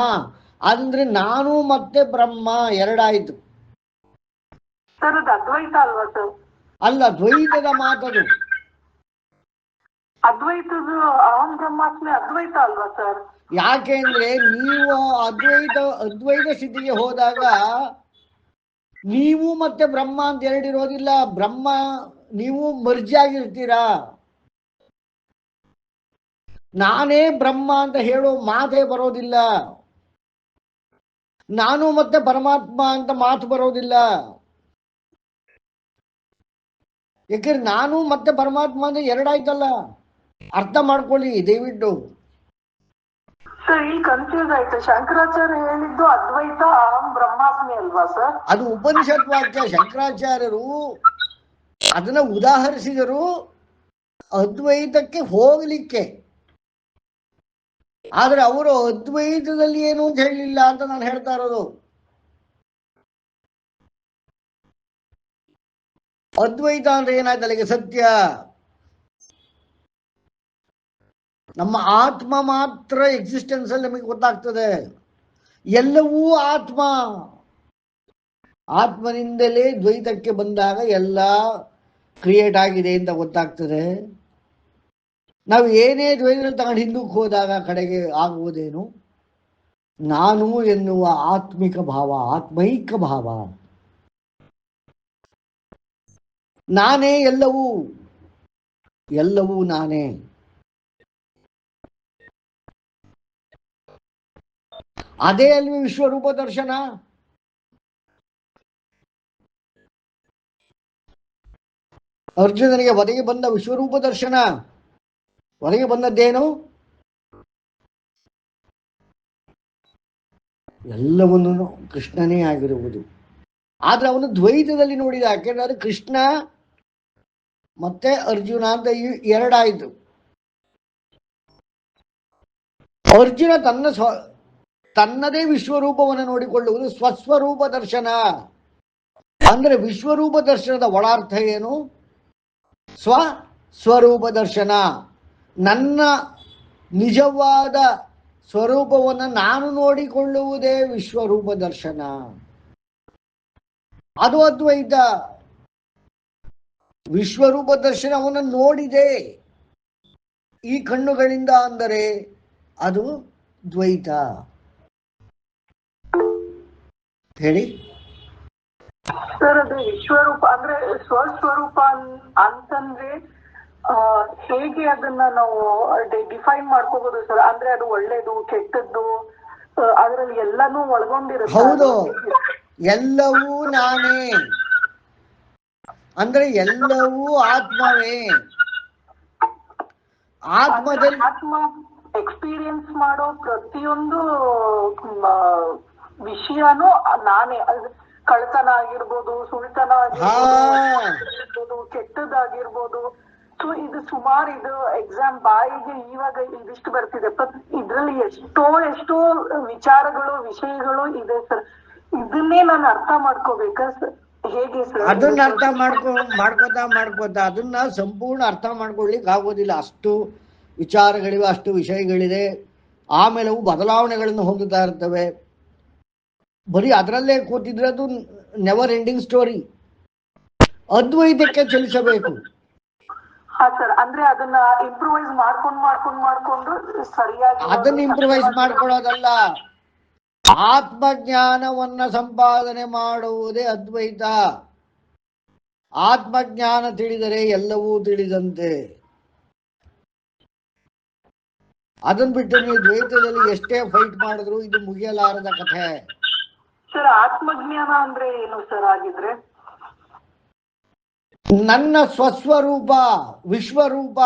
ಅಂದ್ರೆ ನಾನು ಮತ್ತೆ ಬ್ರಹ್ಮ ಎರಡಾಯ್ತು. ಸರ್ ಅದು ಅದ್ವೈತ ಅಲ್ವಾ ಸರ್? ಅಲ್ಲ, ದ್ವೈತದ ಮಾತದು. ಅದ್ವೈತದ ಅಹಂ ಬ್ರಹ್ಮಾಸ್ಮಿ ಅದ್ವೈತ ಅಲ್ವಾ ಸರ್? ಯಾಕೆ ಅಂದ್ರೆ ನೀವು ಅದ್ವೈತ ಸ್ಥಿತಿಗೆ ಹೋದಾಗ ನೀವು ಮತ್ತೆ ಬ್ರಹ್ಮ ಅಂತ ಎರಡಿರೋದಿಲ್ಲ. ಬ್ರಹ್ಮ ನೀವು ಮರ್ಜಿ ಆಗಿರ್ತೀರಾ. ನಾನೇ ಬ್ರಹ್ಮ ಅಂತ ಹೇಳೋ ಮಾತೇ ಬರೋದಿಲ್ಲ. ನಾನು ಮತ್ತೆ ಪರಮಾತ್ಮ ಅಂತ ಮಾತು ಬರೋದಿಲ್ಲ. ಯಾಕೆಂದ್ರೆ ನಾನು ಮತ್ತೆ ಪರಮಾತ್ಮ ಅಂದ್ರೆ ಎರಡಾಯ್ತಲ್ಲ. ಅರ್ಥ ಮಾಡ್ಕೊಳ್ಳಿ ದಯವಿಟ್ಟು. ಸರ್ ಇಲ್ಲಿ ಕನ್ಫ್ಯೂಸ್ ಆಯ್ತು. ಶಂಕರಾಚಾರ್ಯ ಹೇಳಿದ್ದು ಅದ್ವೈತ ಅಹಂ ಬ್ರಹ್ಮಾಸ್ಮಿ ಅಲ್ವಾ ಸರ್? ಅದು ಉಪನಿಷತ್ ವಾಕ್ಯ. ಶಂಕರಾಚಾರ್ಯರು ಅದನ್ನ ಉದಾಹರಿಸಿದರು ಅದ್ವೈತಕ್ಕೆ ಹೋಗ್ಲಿಕ್ಕೆ. ಆದ್ರೆ ಅವರು ಅದ್ವೈತದಲ್ಲಿ ಏನು ಅಂತ ಹೇಳಲಿಲ್ಲ ಅಂತ ನಾನು ಹೇಳ್ತಾ ಇರೋದು. ಅದ್ವೈತ ಅಂದ್ರೆ ಏನಾಯ್ತು ಅಲ್ಲಿಗೆ? ಸತ್ಯ. ನಮ್ಮ ಆತ್ಮ ಮಾತ್ರ ಎಕ್ಸಿಸ್ಟೆನ್ಸ್ ಅಲ್ಲಿ ನಮಗೆ ಗೊತ್ತಾಗ್ತದೆ. ಎಲ್ಲವೂ ಆತ್ಮ. ಆತ್ಮನಿಂದಲೇ ದ್ವೈತಕ್ಕೆ ಬಂದಾಗ ಎಲ್ಲ ಕ್ರಿಯೇಟ್ ಆಗಿದೆ ಅಂತ ಗೊತ್ತಾಗ್ತದೆ. ನಾವು ಏನೇ ದ್ವೈತದಲ್ಲಿ ತಗೊಂಡು ಹಿಂದಕ್ಕೆ ಹೋದಾಗ ಕಡೆಗೆ ಆಗುವುದೇನು? ನಾನು ಎನ್ನುವ ಆತ್ಮಿಕ ಭಾವ, ಆತ್ಮೈಕ ಭಾವ. ನಾನೇ ಎಲ್ಲವೂ, ಎಲ್ಲವೂ ನಾನೇ. ಅದೇ ಅಲ್ವೇ ವಿಶ್ವರೂಪ ದರ್ಶನ. ಅರ್ಜುನನಿಗೆ ಒದಗಿ ಬಂದ ವಿಶ್ವರೂಪ ದರ್ಶನ. ಒದಗಿ ಬಂದದ್ದೇನು? ಎಲ್ಲವನ್ನೂ ಕೃಷ್ಣನೇ ಆಗಿರುವುದು. ಆದ್ರೆ ಅವನು ದ್ವೈತದಲ್ಲಿ ನೋಡಿದ. ಯಾಕೆಂದ್ರೆ ಕೃಷ್ಣ ಮತ್ತೆ ಅರ್ಜುನ ಅಂತ ಎರಡಾಯ್ತು. ಅರ್ಜುನ ತನ್ನದೇ ವಿಶ್ವರೂಪವನ್ನು ನೋಡಿಕೊಳ್ಳುವುದು ಸ್ವಸ್ವರೂಪ ದರ್ಶನ. ಅಂದ್ರೆ ವಿಶ್ವರೂಪ ದರ್ಶನದ ಒಳಾರ್ಥ ಏನು? ಸ್ವರೂಪ ದರ್ಶನ. ನನ್ನ ನಿಜವಾದ ಸ್ವರೂಪವನ್ನು ನಾನು ನೋಡಿಕೊಳ್ಳುವುದೇ ವಿಶ್ವರೂಪ ದರ್ಶನ. ಅದು ಅದ್ವೈತ. ವಿಶ್ವರೂಪ ದರ್ಶನವನ್ನು ನೋಡಿದೆ ಈ ಕಣ್ಣುಗಳಿಂದ ಅಂದರೆ ಅದು ದ್ವೈತ. ಹೇಳಿ ಸರ್. ಅದು ವಿಶ್ವರೂಪ ಅಂದ್ರೆ ಸ್ವಸ್ವರೂಪ ಅಂತಂದ್ರೆ ಹೇಗೆ ಅದನ್ನ ನಾವು ಡಿಫೈನ್ ಮಾಡ್ಕೋಬಹುದು ಸರ್? ಅಂದ್ರೆ ಅದು ಒಳ್ಳೇದು ಕೆಟ್ಟದ್ದು ಅದರಲ್ಲಿ ಎಲ್ಲಾನು ಒಳಗೊಂಡಿರುತ್ತೆ. ಹೌದು, ಎಲ್ಲವೂ ನಾನೇ ಅಂದ್ರೆ ಎಲ್ಲವೂ ಆತ್ಮವೇ. ಆತ್ಮದಲ್ಲಿ ಆತ್ಮ ಎಕ್ಸ್ಪೀರಿಯನ್ಸ್ ಮಾಡೋ ಪ್ರತಿಯೊಂದು ವಿಷಯನೂ ನಾನೇ. ಕಳ್ತನ ಆಗಿರ್ಬೋದು, ಸುಳ್ತನ ಆಗಿರ್ಬೋದು, ಕೆಟ್ಟದಾಗಿರ್ಬೋದು. ಸೊ ಇದು ಸುಮಾರು ಇದು ಎಕ್ಸಾಮ್ ಬಾಯಿಗೆ ಇವಾಗ ಇದಿಷ್ಟು ಬರ್ತಿದೆ. ಇದ್ರಲ್ಲಿ ಎಷ್ಟೋ ವಿಚಾರಗಳು, ವಿಷಯಗಳು ಇದೆ ಸರ್. ಇದನ್ನೇ ನಾನು ಅರ್ಥ ಮಾಡ್ಕೋಬೇಕಾ ಸರ್? ಹೇಗೆ ಸರ್ ಅದನ್ನ ಅರ್ಥ ಮಾಡ್ಕೋತಾ ಅದನ್ನ ಸಂಪೂರ್ಣ ಅರ್ಥ ಮಾಡ್ಕೊಳ್ಳಿಕ್ಕೆ ಆಗೋದಿಲ್ಲ. ಅಷ್ಟು ವಿಚಾರಗಳಿವೆ, ಅಷ್ಟು ವಿಷಯಗಳಿದೆ. ಆಮೇಲೆ ಅವು ಬದಲಾವಣೆಗಳನ್ನು ಹೊಂದುತ್ತಾ ಇರ್ತವೆ. ಬರೀ ಅದರಲ್ಲೇ ಕೂತಿದ್ರೆ ಅದು ನೆವರ್ ಎಂಡಿಂಗ್ ಸ್ಟೋರಿ. ಅದ್ವೈತಕ್ಕೆ ಚಲಿಸಬೇಕು. ಹಾ ಸರ್. ಅಂದ್ರೆ ಅದನ್ನ ಇಂಪ್ರೂವೈಸ್ ಮಾಡ್ಕೊಂಡು ಸರಿಯಾಗಿ ಅದನ್ನ ಇಂಪ್ರೂವೈಸ್ ಮಾಡ್ಕೊಳ್ಳೋದಲ್ಲ, ಆತ್ಮಜ್ಞಾನವನ್ನ ಸಂಪಾದನೆ ಮಾಡುವುದೇ ಅದ್ವೈತ. ಆತ್ಮಜ್ಞಾನ ತಿಳಿದರೆ ಎಲ್ಲವೂ ತಿಳಿದಂತೆ. ಅದನ್ ಬಿಟ್ಟು ನೀವು ದ್ವೈತದಲ್ಲಿ ಎಷ್ಟೇ ಫೈಟ್ ಮಾಡಿದ್ರು ಇದು ಮುಗಿಯಲಾರದ ಕಥೆ. ಸರ್ ಆತ್ಮಜ್ಞಾನ ಅಂದ್ರೆ ಏನು ಸರ್ ಆಗಿದ್ರೆ? ನನ್ನ ಸ್ವಸ್ವರೂಪ, ವಿಶ್ವರೂಪ,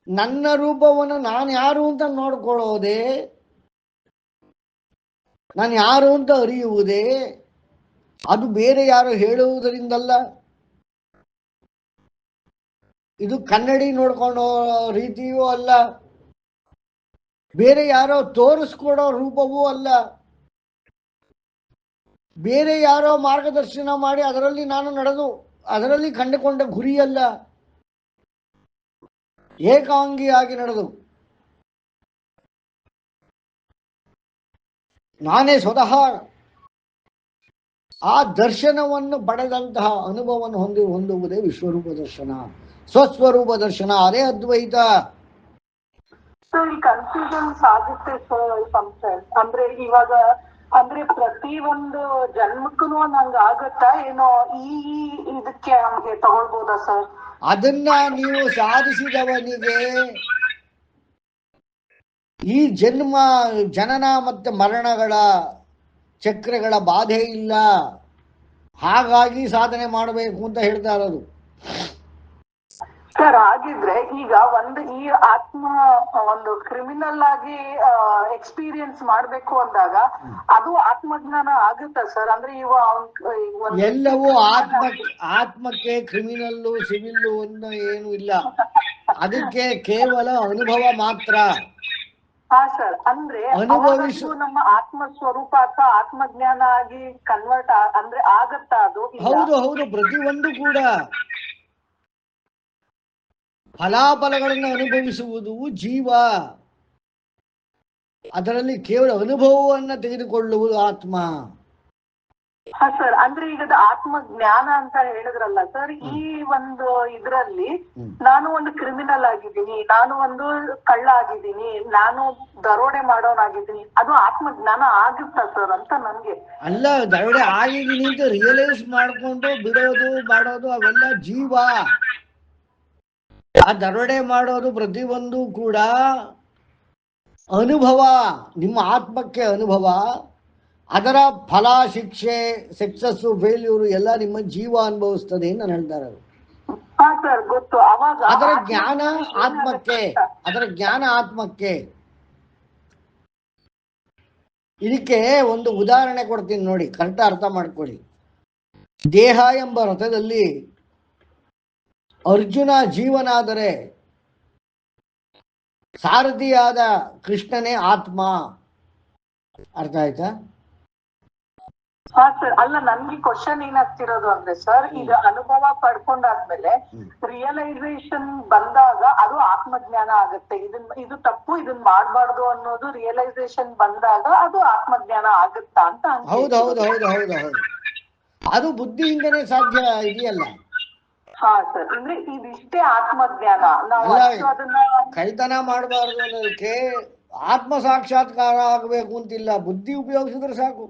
ನನ್ನ ರೂಪವನ್ನು ನಾನು ಯಾರು ಅಂತ ನೋಡ್ಕೊಳ್ಳೋದೆ, ನಾನು ಯಾರು ಅಂತ ಅರಿಯುವುದೇ. ಅದು ಬೇರೆ ಯಾರು ಹೇಳುವುದರಿಂದಲ್ಲ. ಇದು ಕನ್ನಡಿ ನೋಡ್ಕೊಳ್ಳೋ ರೀತಿಯೂ ಅಲ್ಲ, ಬೇರೆ ಯಾರೋ ತೋರಿಸ್ಕೊಡೋ ರೂಪವೂ ಅಲ್ಲ, ಬೇರೆ ಯಾರೋ ಮಾರ್ಗದರ್ಶನ ಮಾಡಿ ಅದರಲ್ಲಿ ನಾನು ನಡೆದು ಅದರಲ್ಲಿ ಕಂಡುಕೊಂಡ ಗುರಿಯಲ್ಲ. ಏಕಾಂಗಿಯಾಗಿ ನಡೆದು ನಾನೇ ಸ್ವತಃ ಆ ದರ್ಶನವನ್ನು ಪಡೆದಂತಹ ಅನುಭವವನ್ನು ಹೊಂದುವುದೇ ವಿಶ್ವರೂಪ ದರ್ಶನ, ಸ್ವಸ್ವರೂಪ ದರ್ಶನ. ಅದೇ ಅದ್ವೈತ. ಈ ಕನ್ಫ್ಯೂಷನ್ಸ್ ಆಗುತ್ತೆ ಸರ್. ಅಂದ್ರೆ ಇವಾಗ ಅಂದ್ರೆ ಪ್ರತಿ ಒಂದು ಜನ್ಮಕ್ಕೂ ನಂಗೆ ಆಗತ್ತಾ ಏನೋ ಈ ಇದಕ್ಕೆ ನಮ್ಗೆ ತಗೊಳ್ಬೋದಾ ಸರ್? ಅದನ್ನ ನೀವು ಸಾಧಿಸಿದವನಿಗೆ ಈ ಜನ್ಮ ಜನನ ಮತ್ತು ಮರಣಗಳ ಚಕ್ರಗಳ ಬಾಧೆ ಇಲ್ಲ, ಹಾಗಾಗಿ ಸಾಧನೆ ಮಾಡಬೇಕು ಅಂತ ಹೇಳ್ತಾ ಇರೋದು. ಸರ್ ಆಗಿದ್ರೆ ಈಗ ಈ ಆತ್ಮ ಒಂದು ಕ್ರಿಮಿನಲ್ ಆಗಿ ಎಕ್ಸ್ಪೀರಿಯನ್ಸ್ ಮಾಡ್ಬೇಕು ಅಂದಾಗ ಅದು ಆತ್ಮಜ್ಞಾನ ಆಗುತ್ತಾ ಸರ್? ಅಂದ್ರೆ ಎಲ್ಲವೂ ಆತ್ಮಕ್ಕೆ ಕ್ರಿಮಿನಲ್ಲು ಸಿವಿಲ್ಲು ಅನ್ನೋ ಏನು ಇಲ್ಲ, ಅದಕ್ಕೆ ಕೇವಲ ಅನುಭವ ಮಾತ್ರ. ಹಾ ಸರ್, ಅಂದ್ರೆ ನಮ್ಮ ಆತ್ಮ ಸ್ವರೂಪ ಅಥವಾ ಆತ್ಮಜ್ಞಾನ ಆಗಿ ಕನ್ವರ್ಟ್ ಅಂದ್ರೆ ಆಗತ್ತಾ ಅದು? ಹೌದು ಹೌದು, ಪ್ರತಿಯೊಂದು ಕೂಡ ಫಲಾಫಲಗಳನ್ನು ಅನುಭವಿಸುವುದು ಜೀವ, ಅದರಲ್ಲಿ ಕೇವಲ ಅನುಭವವನ್ನ ತೆಗೆದುಕೊಳ್ಳುವುದು ಆತ್ಮ. ಹಾ ಸರ್, ಅಂದ್ರೆ ಈಗ ಆತ್ಮ ಜ್ಞಾನ ಅಂತ ಹೇಳಿದ್ರಲ್ಲ ಸರ್, ಈ ಒಂದು ಇದ್ರಲ್ಲಿ ನಾನು ಒಂದು ಕ್ರಿಮಿನಲ್ ಆಗಿದ್ದೀನಿ, ನಾನು ಒಂದು ಕಳ್ಳ ಆಗಿದ್ದೀನಿ, ನಾನು ದರೋಡೆ ಮಾಡೋನಾಗಿದ್ದೀನಿ, ಅದು ಆತ್ಮ ಜ್ಞಾನ ಆಗುತ್ತಾ ಸರ್ ಅಂತ ನನ್ಗೆ? ಅಲ್ಲ, ದರೋಡೆ ಆಗಿದ್ದೀನಿ ಅಂತ ರಿಯಲೈಸ್ ಮಾಡ್ಕೊಂಡು ಬಿಡೋದು ಮಾಡೋದು ಅವೆಲ್ಲ ಜೀವ. ಆ ದರೋಡೆ ಮಾಡೋದು ಪ್ರತಿಯೊಂದು ಕೂಡ ಅನುಭವ, ನಿಮ್ಮ ಆತ್ಮಕ್ಕೆ ಅನುಭವ. ಅದರ ಫಲ, ಶಿಕ್ಷೆ, ಸಕ್ಸಸ್ಸು, ಫೇಲ್ಯೂರು ಎಲ್ಲ ನಿಮ್ಮ ಜೀವ ಅನುಭವಿಸ್ತದೆ ಅಂತ ನಾನು ಹೇಳ್ತಾರೆ. ಅದರ ಜ್ಞಾನ ಆತ್ಮಕ್ಕೆ, ಅದರ ಜ್ಞಾನ ಆತ್ಮಕ್ಕೆ. ಇದಕ್ಕೆ ಒಂದು ಉದಾಹರಣೆ ಕೊಡ್ತೀನಿ ನೋಡಿ, ಕರೆಕ್ಟ್ ಅರ್ಥ ಮಾಡ್ಕೊಳ್ಳಿ. ದೇಹ ಎಂಬ ರಥದಲ್ಲಿ ಅರ್ಜುನ ಜೀವನಾದರೆ ಸಾರಥಿಯಾದ ಕೃಷ್ಣನೇ ಆತ್ಮ. ಅರ್ಥ ಆಯ್ತಾ? ಹಾ ಸರ್, ಅಲ್ಲ ನನ್ಗೆ ಕ್ವಶನ್ ಏನಾಗ್ತಿರೋದು ಅಂದ್ರೆ ಸರ್, ಈಗ ಅನುಭವ ಪಡ್ಕೊಂಡಾದ್ಮೇಲೆ ರಿಯಲೈಸೇಷನ್ ಬಂದಾಗ ಅದು ಆತ್ಮಜ್ಞಾನ ಆಗುತ್ತೆ. ಇದು ತಪ್ಪು, ಇದನ್ ಮಾಡ್ಬಾರ್ದು ಅನ್ನೋದು ರಿಯಲೈಸೇಷನ್ ಬಂದಾಗ ಅದು ಆತ್ಮಜ್ಞಾನ ಆಗುತ್ತಾ ಅಂತ? ಹೌದು ಹೌದು ಹೌದು ಹೌದು ಹೌದು, ಅದು ಬುದ್ಧಿಯಿಂದನೇ ಸಾಧ್ಯ ಇದೆಯಲ್ಲ. ಹಾ ಸರ್, ಅಂದ್ರೆ ಇದಿಷ್ಟೇ ಆತ್ಮಜ್ಞಾನ. ನಾವು ಅದನ್ನ ಕೈತನ ಮಾಡಬಾರ್ದು ಅನ್ನೋದಕ್ಕೆ ಆತ್ಮ ಸಾಕ್ಷಾತ್ಕಾರ ಆಗಬೇಕು ಅಂತಿಲ್ಲ, ಬುದ್ಧಿ ಉಪಯೋಗಿಸಿದ್ರೆ ಸಾಕು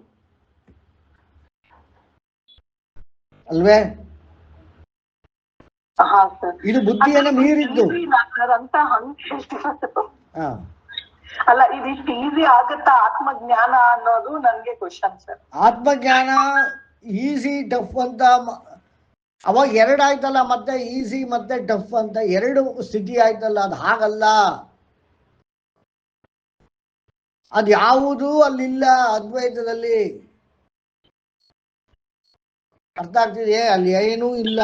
ಅಲ್ವೇ? ಇದು ಬುದ್ಧಿಯನ್ನು ಮೀರಿದ್ದು. ಅಲ್ಲ, ಇದಿಷ್ಟು ಈಸಿ ಆಗತ್ತಾ ಆತ್ಮಜ್ಞಾನ ಅನ್ನೋದು ನನ್ಗೆ ಕ್ವಶನ್ ಸರ್. ಆತ್ಮಜ್ಞಾನ ಈಸಿ ಟಫ್ ಅಂತ ಅವಾಗ ಎರಡಾಯ್ತಲ್ಲ, ಮತ್ತೆ ಈಸಿ ಮತ್ತೆ ಟಫ್ ಅಂತ ಎರಡು ಸ್ಥಿತಿ ಆಯ್ತಲ್ಲ, ಅದು ಹಾಗಲ್ಲ. ಅದು ಯಾವುದೂ ಅಲ್ಲಿಲ್ಲ ಅದ್ವೈತದಲ್ಲಿ. ಅರ್ಥ ಆಗ್ತಿದೆಯೇ? ಅಲ್ಲಿ ಏನೂ ಇಲ್ಲ.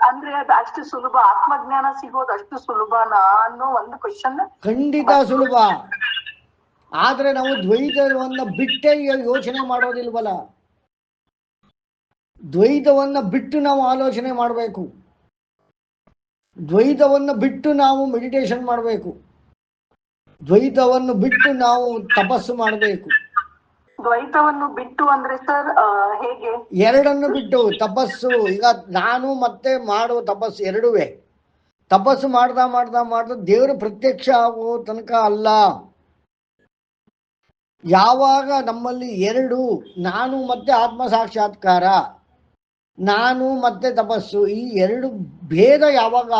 ಅಂದ್ರೆ ಅದು ಅಷ್ಟು ಸುಲಭ, ಆತ್ಮಜ್ಞಾನ ಸಿಗೋದು ಅಷ್ಟು ಸುಲಭನಾ ಅನ್ನೋ ಒಂದು ಕ್ವಶನ್. ಖಂಡಿತ ಸುಲಭ, ಆದ್ರೆ ನಾವು ದ್ವೈತವನ್ನ ಬಿಟ್ಟೇ ಯೋಚನೆ ಮಾಡೋದಿಲ್ವಲ್ಲ. ದ್ವೈತವನ್ನ ಬಿಟ್ಟು ನಾವು ಆಲೋಚನೆ ಮಾಡಬೇಕು, ದ್ವೈತವನ್ನು ಬಿಟ್ಟು ನಾವು ಮೆಡಿಟೇಷನ್ ಮಾಡಬೇಕು, ದ್ವೈತವನ್ನು ಬಿಟ್ಟು ನಾವು ತಪಸ್ಸು ಮಾಡಬೇಕು. ದ್ವೈತವನ್ನು ಬಿಟ್ಟು ಅಂದ್ರೆ ಸರ್ ಹೇಗೆ? ಎರಡನ್ನು ಬಿಟ್ಟು ತಪಸ್ಸು. ಈಗ ನಾನು ಮತ್ತೆ ಮಾಡುವ ತಪಸ್ಸು ಎರಡುವೆ. ತಪಸ್ಸು ಮಾಡ್ತಾ ಮಾಡ್ತಾ ಮಾಡ್ತಾ ದೇವರು ಪ್ರತ್ಯಕ್ಷ ಆಗೋ ತನಕ ಅಲ್ಲ. ಯಾವಾಗ ನಮ್ಮಲ್ಲಿ ಎರಡು, ನಾನು ಮತ್ತೆ ಆತ್ಮ ಸಾಕ್ಷಾತ್ಕಾರ, ನಾನು ಮತ್ತೆ ತಪಸ್ಸು, ಈ ಎರಡು ಭೇದ ಯಾವಾಗ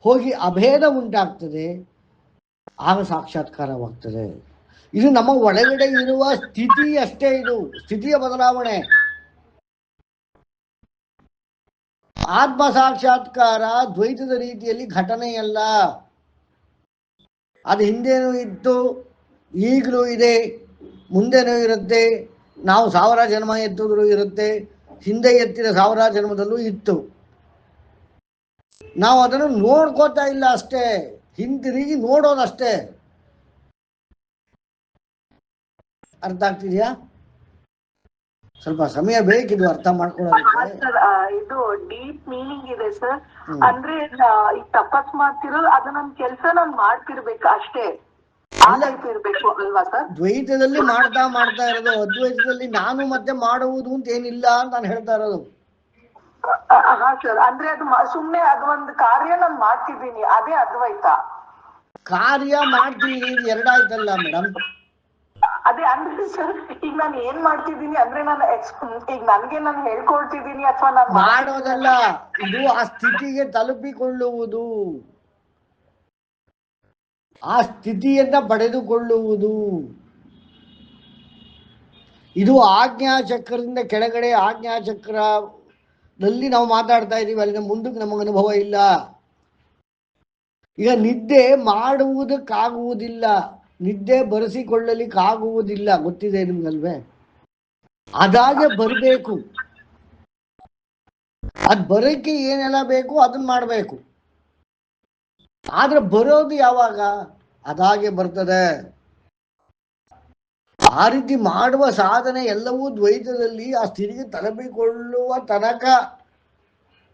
ಹೋಗಿ ಅಭೇದ ಉಂಟಾಗ್ತದೆ, ಆಗ ಸಾಕ್ಷಾತ್ಕಾರವಾಗ್ತದೆ. ಇದು ನಮ್ಮ ಒಳಗಡೆ ಇರುವ ಸ್ಥಿತಿ ಅಷ್ಟೇ, ಇದು ಸ್ಥಿತಿಯ ಬದಲಾವಣೆ. ಆತ್ಮ ಸಾಕ್ಷಾತ್ಕಾರ ದ್ವೈತದ ರೀತಿಯಲ್ಲಿ ಘಟನೆಯಲ್ಲ. ಅದು ಹಿಂದೇನೂ ಇತ್ತು, ಈಗಲೂ ಇದೆ, ಮುಂದೆನೂ ಇರುತ್ತೆ. ನಾವು 1000 ಜನ್ಮ ಎತ್ತಿದ್ರೂ ಇರುತ್ತೆ, ಹಿಂದೆ ಎತ್ತಿದ 1000 ಜನ್ಮದಲ್ಲೂ ಇತ್ತು. ನಾವು ಅದನ್ನು ನೋಡ್ಕೋತಾ ಇಲ್ಲ ಅಷ್ಟೇ, ಹಿಂತಿರುಗಿ ನೋಡೋದಷ್ಟೇ. ಅರ್ಥ ಆಗ್ತಿದ್ಯಾ? ಸ್ವಲ್ಪ ಸಮಯ ಬೇಕಿದು ಅರ್ಥ ಮಾಡ್ಕೊಳ್ಳೋದಕ್ಕೆ. ಇದು ಡೀಪ್ ಮೀನಿಂಗ್ ಇದೆ ಸರ್. ಅಂದ್ರೆ ಈ ತಪಸ್ ಮಾಡ್ತಿರೋದು ಅದು ನನ್ ಕೆಲ್ಸ ನಾನ್ ಮಾಡ್ತಿರ್ಬೇಕು ಅಷ್ಟೇ, ಇರ್ಬೇಕು ಅಲ್ವಾ ಸರ್? ದ್ವೈತದಲ್ಲಿ ಮಾಡ್ತಾ ಇರೋದು, ಅದ್ವೈತದಲ್ಲಿ ನಾನು ಮತ್ತೆ ಮಾಡುವುದು ಅಂತ ಏನಿಲ್ಲ ಅಂತ ನಾನು ಹೇಳ್ತಾ ಇರೋದು. ಹಾ ಸರ್, ಅಂದ್ರೆ ಅದು ಸುಮ್ನೆ ಅದು ಒಂದು ಕಾರ್ಯ ನಾನು ಮಾಡ್ತಿದ್ದೀನಿ, ಅದೇ ಅದ್ವೈತ. ಕಾರ್ಯ ಮಾಡ್ತೀನಿ ಎರಡಾಯ್ತಲ್ಲ ಮೇಡಮ್. ಅದೇ ಅಂದ್ರೆ ಸರ್, ಈಗ ನಾನು ಏನ್ ಮಾಡ್ತಿದ್ದೀನಿ ಅಂದ್ರೆ ನಾನು ಈಗ ನನ್ಗೆ ನಾನು ಹೇಳ್ಕೊಳ್ತಿದ್ದೀನಿ ಅಥವಾ ನಾನು ಮಾಡೋದಲ್ಲ, ಇದು ಆ ಸ್ಥಿತಿಗೆ ತಲುಪಿಕೊಳ್ಳುವುದು, ಆ ಸ್ಥಿತಿಯನ್ನ ಪಡೆದುಕೊಳ್ಳುವುದು. ಇದು ಆಜ್ಞಾಚಕ್ರದಿಂದ ಕೆಳಗಡೆ, ಆಜ್ಞಾಚಕ್ರದಲ್ಲಿ ನಾವು ಮಾತಾಡ್ತಾ ಇದ್ದೀವಿ, ಅಲ್ಲಿಂದ ಮುಂದಕ್ಕೆ ನಮಗೆ ಅನುಭವ ಇಲ್ಲ. ಈಗ ನಿದ್ದೆ ಮಾಡುವುದಕ್ಕಾಗುವುದಿಲ್ಲ, ನಿದ್ದೆ ಬರೆಸಿಕೊಳ್ಳಲಿಕ್ಕಾಗುವುದಿಲ್ಲ, ಗೊತ್ತಿದೆ ನಿಮ್ಗಲ್ವೇ? ಅದಾಗೆ ಬರಬೇಕು. ಅದು ಬರೋಕ್ಕೆ ಏನೆಲ್ಲ ಬೇಕು ಅದನ್ನ ಮಾಡಬೇಕು. ಆದ್ರೆ ಬರೋದು ಯಾವಾಗ? ಅದಾಗೆ ಬರ್ತದೆ. ಆ ರೀತಿ ಮಾಡುವ ಸಾಧನೆ ಎಲ್ಲವೂ ದ್ವೈತದಲ್ಲಿ ಆ ಸ್ಥಿತಿಗೆ ತಲುಪಿಕೊಳ್ಳುವ ತನಕ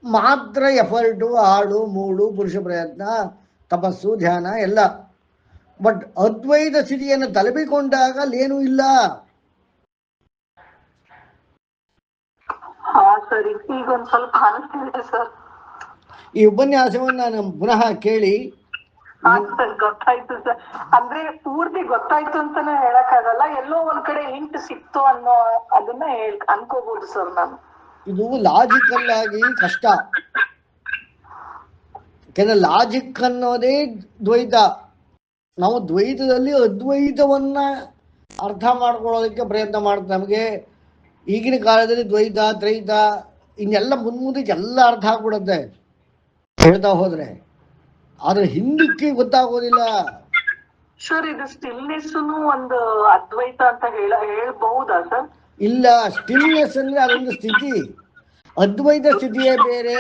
ಮಾತ್ರ ಎಫರ್ಟು, ಆಳು ಮೂಳು, ಪುರುಷ ಪ್ರಯತ್ನ, ತಪಸ್ಸು, ಧ್ಯಾನ ಎಲ್ಲ. ಬಟ್ ಅದ್ವೈತ ಸ್ಥಿತಿಯನ್ನು ತಲುಪಿಕೊಂಡಾಗ ಅಲ್ಲೇನೂ ಇಲ್ಲ. ಈಗ ಒಂದ್ ಸ್ವಲ್ಪ ಅನಿಸ್ತಿದೆ ಸರ್. ಈ ಉಪನ್ಯಾಸವನ್ನು ನಾನು ಪುನಃ ಕೇಳಿ. ಗೊತ್ತಾಯ್ತು ಸರ್, ಅಂದ್ರೆ ಪೂರ್ತಿ ಗೊತ್ತಾಯ್ತು ಅಂತಾನೆ ಹೇಳಕ್ಕಾಗಲ್ಲ, ಎಲ್ಲೋ ಒಂದ್ ಕಡೆ ಹಿಂಟ್ ಸಿಕ್ತು ಅನ್ನೋ ಅದನ್ನ ಅನ್ಕೋಬಹುದು ಸರ್ ನಾನು. ಇದು ಲಾಜಿಕಲ್ ಆಗಿ ಕಷ್ಟ, ಯಾಕಂದ್ರೆ ಲಾಜಿಕ್ ಅನ್ನೋದೇ ದ್ವೈತ. ನಾವು ದ್ವೈತದಲ್ಲಿ ಅದ್ವೈತವನ್ನ ಅರ್ಥ ಮಾಡ್ಕೊಳ್ಳೋದಕ್ಕೆ ಪ್ರಯತ್ನ ಮಾಡ್ತೀವಿ. ನಮಗೆ ಈಗಿನ ಕಾಲದಲ್ಲಿ ದ್ವೈತ, ತ್ರೈತ ಇನ್ನೆಲ್ಲ ಮುಂದಕ್ಕೆ ಎಲ್ಲ ಅರ್ಥ ಆಗ್ಬಿಡುತ್ತೆ ಹೇಳ್ತಾ ಹೋದ್ರೆ, ಆದ್ರೆ ಹಿಂದಕ್ಕೆ ಗೊತ್ತಾಗೋದಿಲ್ಲ. ಸರ್, ಇದು ಸ್ಟಿಲ್ನೆಸ್ ಒಂದು ಅದ್ವೈತ ಅಂತ ಹೇಳ್ಬಹುದಾ ಸರ್? ಇಲ್ಲ, ಸ್ಟಿಲ್ನೆಸ್ ಅಂದ್ರೆ ಅದೊಂದು ಸ್ಥಿತಿ. ಅದ್ವೈತ ಸ್ಥಿತಿಯೇ ಬೇರೆ,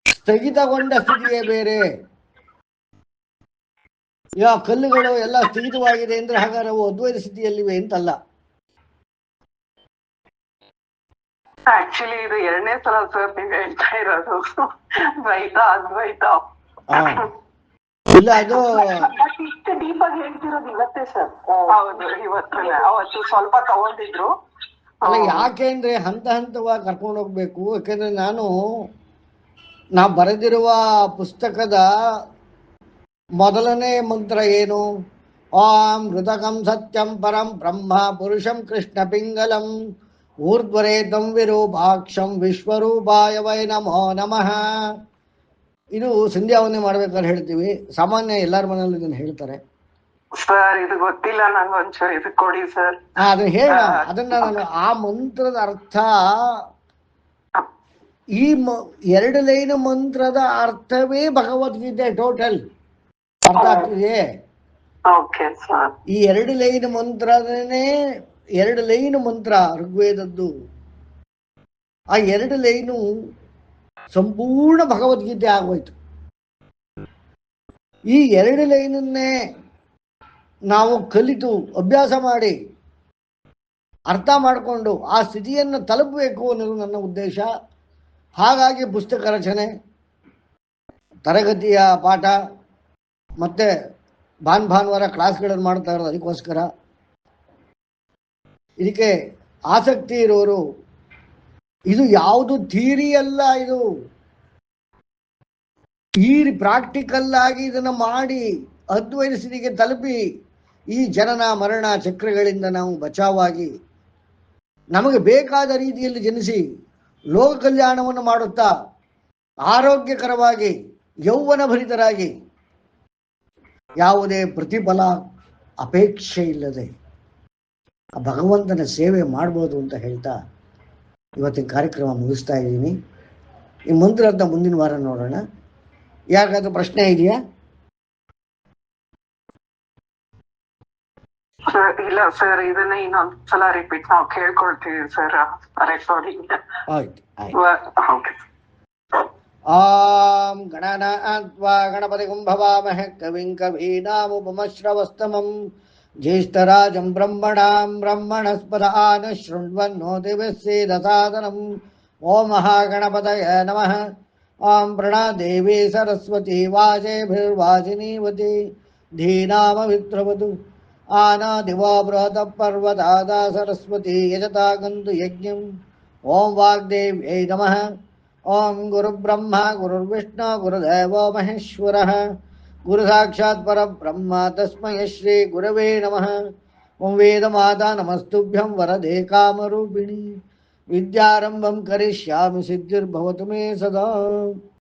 ಸ್ಥಗಿತಗೊಂಡ ಸ್ಥಿತಿಯೇ ಬೇರೆ. ಈಗ ಕಲ್ಲುಗಳು ಎಲ್ಲ ಸ್ಥಗಿತವಾಗಿದೆ ಅಂದ್ರೆ ಹಾಗಾದ್ರೆ ಅವು ಅದ್ವೈತ ಸ್ಥಿತಿಯಲ್ಲಿವೆ ಅಂತಲ್ಲ. ಆಕ್ಚುಲಿ ಇದು 2ನೇ ಸಲ ಸರ್ ನೀವು ಹೇಳ್ತಾ ಇರೋದು ದ್ವೈತ ಅದ್ವೈತ. ಇಲ್ಲ, ಅದು ಇಷ್ಟು ಡೀಪ್ ಆಗಿ ಹೇಳ್ತಿರೋದು ಇವತ್ತೇ ಸರ್. ಹೌದು, ಅವತ್ತು ಸ್ವಲ್ಪ ತಗೊಂಡಿದ್ರು. ಅಲ್ಲ, ಯಾಕೆಂದ್ರೆ ಹಂತ ಹಂತವಾಗಿ ಕರ್ಕೊಂಡು ಹೋಗ್ಬೇಕು. ಯಾಕೆಂದ್ರೆ ನಾ ಬರೆದಿರುವ ಪುಸ್ತಕದ ಮೊದಲನೇ ಮಂತ್ರ ಏನು? ಓಂ ಹೃದಕಂ ಸತ್ಯಂ ಪರಂ ಬ್ರಹ್ಮ ಪುರುಷಂ ಕೃಷ್ಣ ಪಿಂಗಲಂ ಊರ್ಧ್ವರೇತಂ ವಿರೂಪಾಕ್ಷಂ ವಿಶ್ವರೂಪಾಯ ವೈ ನಮೋ ನಮಃ. ಇದು ಸಂಧ್ಯಾವಂದನೆ ಮಾಡ್ಬೇಕಾದ್ರೆ ಹೇಳ್ತೀವಿ. ಸಾಮಾನ್ಯ ಎಲ್ಲರ ಮನೆಯಲ್ಲೂ ಇದನ್ನು ಹೇಳ್ತಾರೆ. ಸರ್, ಇದು ಗೊತ್ತಿಲ್ಲ ನಂಗೆ, ಒಂಚೂರು ಇದು ಕೊಡಿ ಸರ್. ಅದನ್ನ ಹೇಳ, ಅದನ್ನ ನಾನು ಆ ಮಂತ್ರದ ಅರ್ಥ, ಈ 2 ಲೈನ್ ಮಂತ್ರದ ಅರ್ಥವೇ ಭಗವದ್ಗೀತೆ ಟೋಟಲ್. ಅರ್ಥ ಆಗ್ತಿದೆ? ಈ 2 ಲೈನ್ ಮಂತ್ರನೇ 2 ಲೈನ್ ಮಂತ್ರ ಋಗ್ವೇದದ್ದು. ಆ 2 ಲೈನು ಸಂಪೂರ್ಣ ಭಗವದ್ಗೀತೆ ಆಗೋಯ್ತು. ಈ 2 ಲೈನನ್ನೇ ನಾವು ಕಲಿತು ಅಭ್ಯಾಸ ಮಾಡಿ ಅರ್ಥ ಮಾಡಿಕೊಂಡು ಆ ಸ್ಥಿತಿಯನ್ನು ತಲುಪಬೇಕು ಅನ್ನೋದು ನನ್ನ ಉದ್ದೇಶ. ಹಾಗಾಗಿ ಪುಸ್ತಕ ರಚನೆ, ತರಗತಿಯ ಪಾಠ, ಮತ್ತೆ ಭಾನುವಾರ ಕ್ಲಾಸ್ಗಳನ್ನು ಮಾಡ್ತಾ ಇರೋದು ಅದಕ್ಕೋಸ್ಕರ. ಇದಕ್ಕೆ ಆಸಕ್ತಿ ಇರೋರು, ಇದು ಯಾವುದು ಥಿಯರಿ ಅಲ್ಲ, ಈ ಪ್ರಾಕ್ಟಿಕಲ್ ಆಗಿ ಇದನ್ನು ಮಾಡಿ ಅದ್ವೈತ ಸ್ಥಿತಿಗೆ ತಲುಪಿ ಈ ಜನನ ಮರಣ ಚಕ್ರಗಳಿಂದ ನಾವು ಬಚಾವಾಗಿ ನಮಗೆ ಬೇಕಾದ ರೀತಿಯಲ್ಲಿ ಜನಿಸಿ ಲೋಕ ಕಲ್ಯಾಣವನ್ನು ಮಾಡುತ್ತಾ ಆರೋಗ್ಯಕರವಾಗಿ ಯೌವನ ಭರಿತರಾಗಿ ಯಾವುದೇ ಪ್ರತಿಫಲ ಅಪೇಕ್ಷೆ ಇಲ್ಲದೆ ಆ ಭಗವಂತನ ಸೇವೆ ಮಾಡ್ಬೋದು ಅಂತ ಹೇಳ್ತಾ ಇವತ್ತಿನ ಕಾರ್ಯಕ್ರಮ ಮುಗಿಸ್ತಾ ಇದ್ದೀನಿ. ಈ ಮಂತ್ರ ಮುಂದಿನ ವಾರ ನೋಡೋಣ. ಯಾಕಾದ್ರೂ ಪ್ರಶ್ನೆ ಇದೆಯಾ? ಇಲ್ಲ ಸರ್, ಇದನ್ನ ಇನ್ನೊಂದ್ಸಲ ರಿಪೀಟ್ ನಾವು ಕೇಳ್ಕೊಳ್ತೀವಿ ಸರ್ ರೆಕಾರ್ಡಿಂಗ್. ಆಯ್ತು. ಆಂ ಗಣನಾತ್ವಾ ಗಣಪತಿಂ ಭವಾಮಹೇ ಕವಿಂ ಕವೀನಾಮುಪಮಶ್ರವಸ್ತಮಂ ಜ್ಯೇಷ್ಠರಾಜಂ ಬ್ರಹ್ಮಣಾಂ ಬ್ರಹ್ಮಣಸ್ಪದಾನ ಶೃಣ್ವನ್ನೋತಿಭಿಸ್ಸೇದಸಾದನಂ. ಓಂ ಮಹಾಗಣಪತಯೇ ನಮಃ. ಆಂ ಪ್ರಣಾದೇವಿ ಸರಸ್ವತಿ ವಾಜೇಭಿರ್ವಾಜಿನೀವತಿ ಧೀನಾಮವಿತ್ರವತು ಆನಾದಿವಾ ಬೃಹತ ಪರ್ವತಾದ ಸರಸ್ವತಿ ಯಜತಾ ಗಂತು ಯಜ್ಞಂ. ಓಂ ವಾಗ್ದೇವ್ಯೈ ನಮಃ. ಓಂ ಗುರುಬ್ರಹ್ಮ ಗುರುರ್ವಿಷ್ಣು ಗುರುದೇವೋ ಮಹೇಶ್ವರಃ ಗುರು ಸಾಕ್ಷಾತ್ ಪರಬ್ರಹ್ಮ ತಸ್ಮೈ ಶ್ರೀ ಗುರವೇ ನಮಃ. ಓಂ ವೇದಮಾತಾ ನಮಸ್ತುಭ್ಯಂ ವರದೆ ಕಾಮರೂಪಿಣಿ ವಿದ್ಯಾರಂಭಂ ಕರಿಷ್ಯಾಮಿ ಸಿದ್ಧಿರ್ಭವತು ಮೇ ಸದಾ.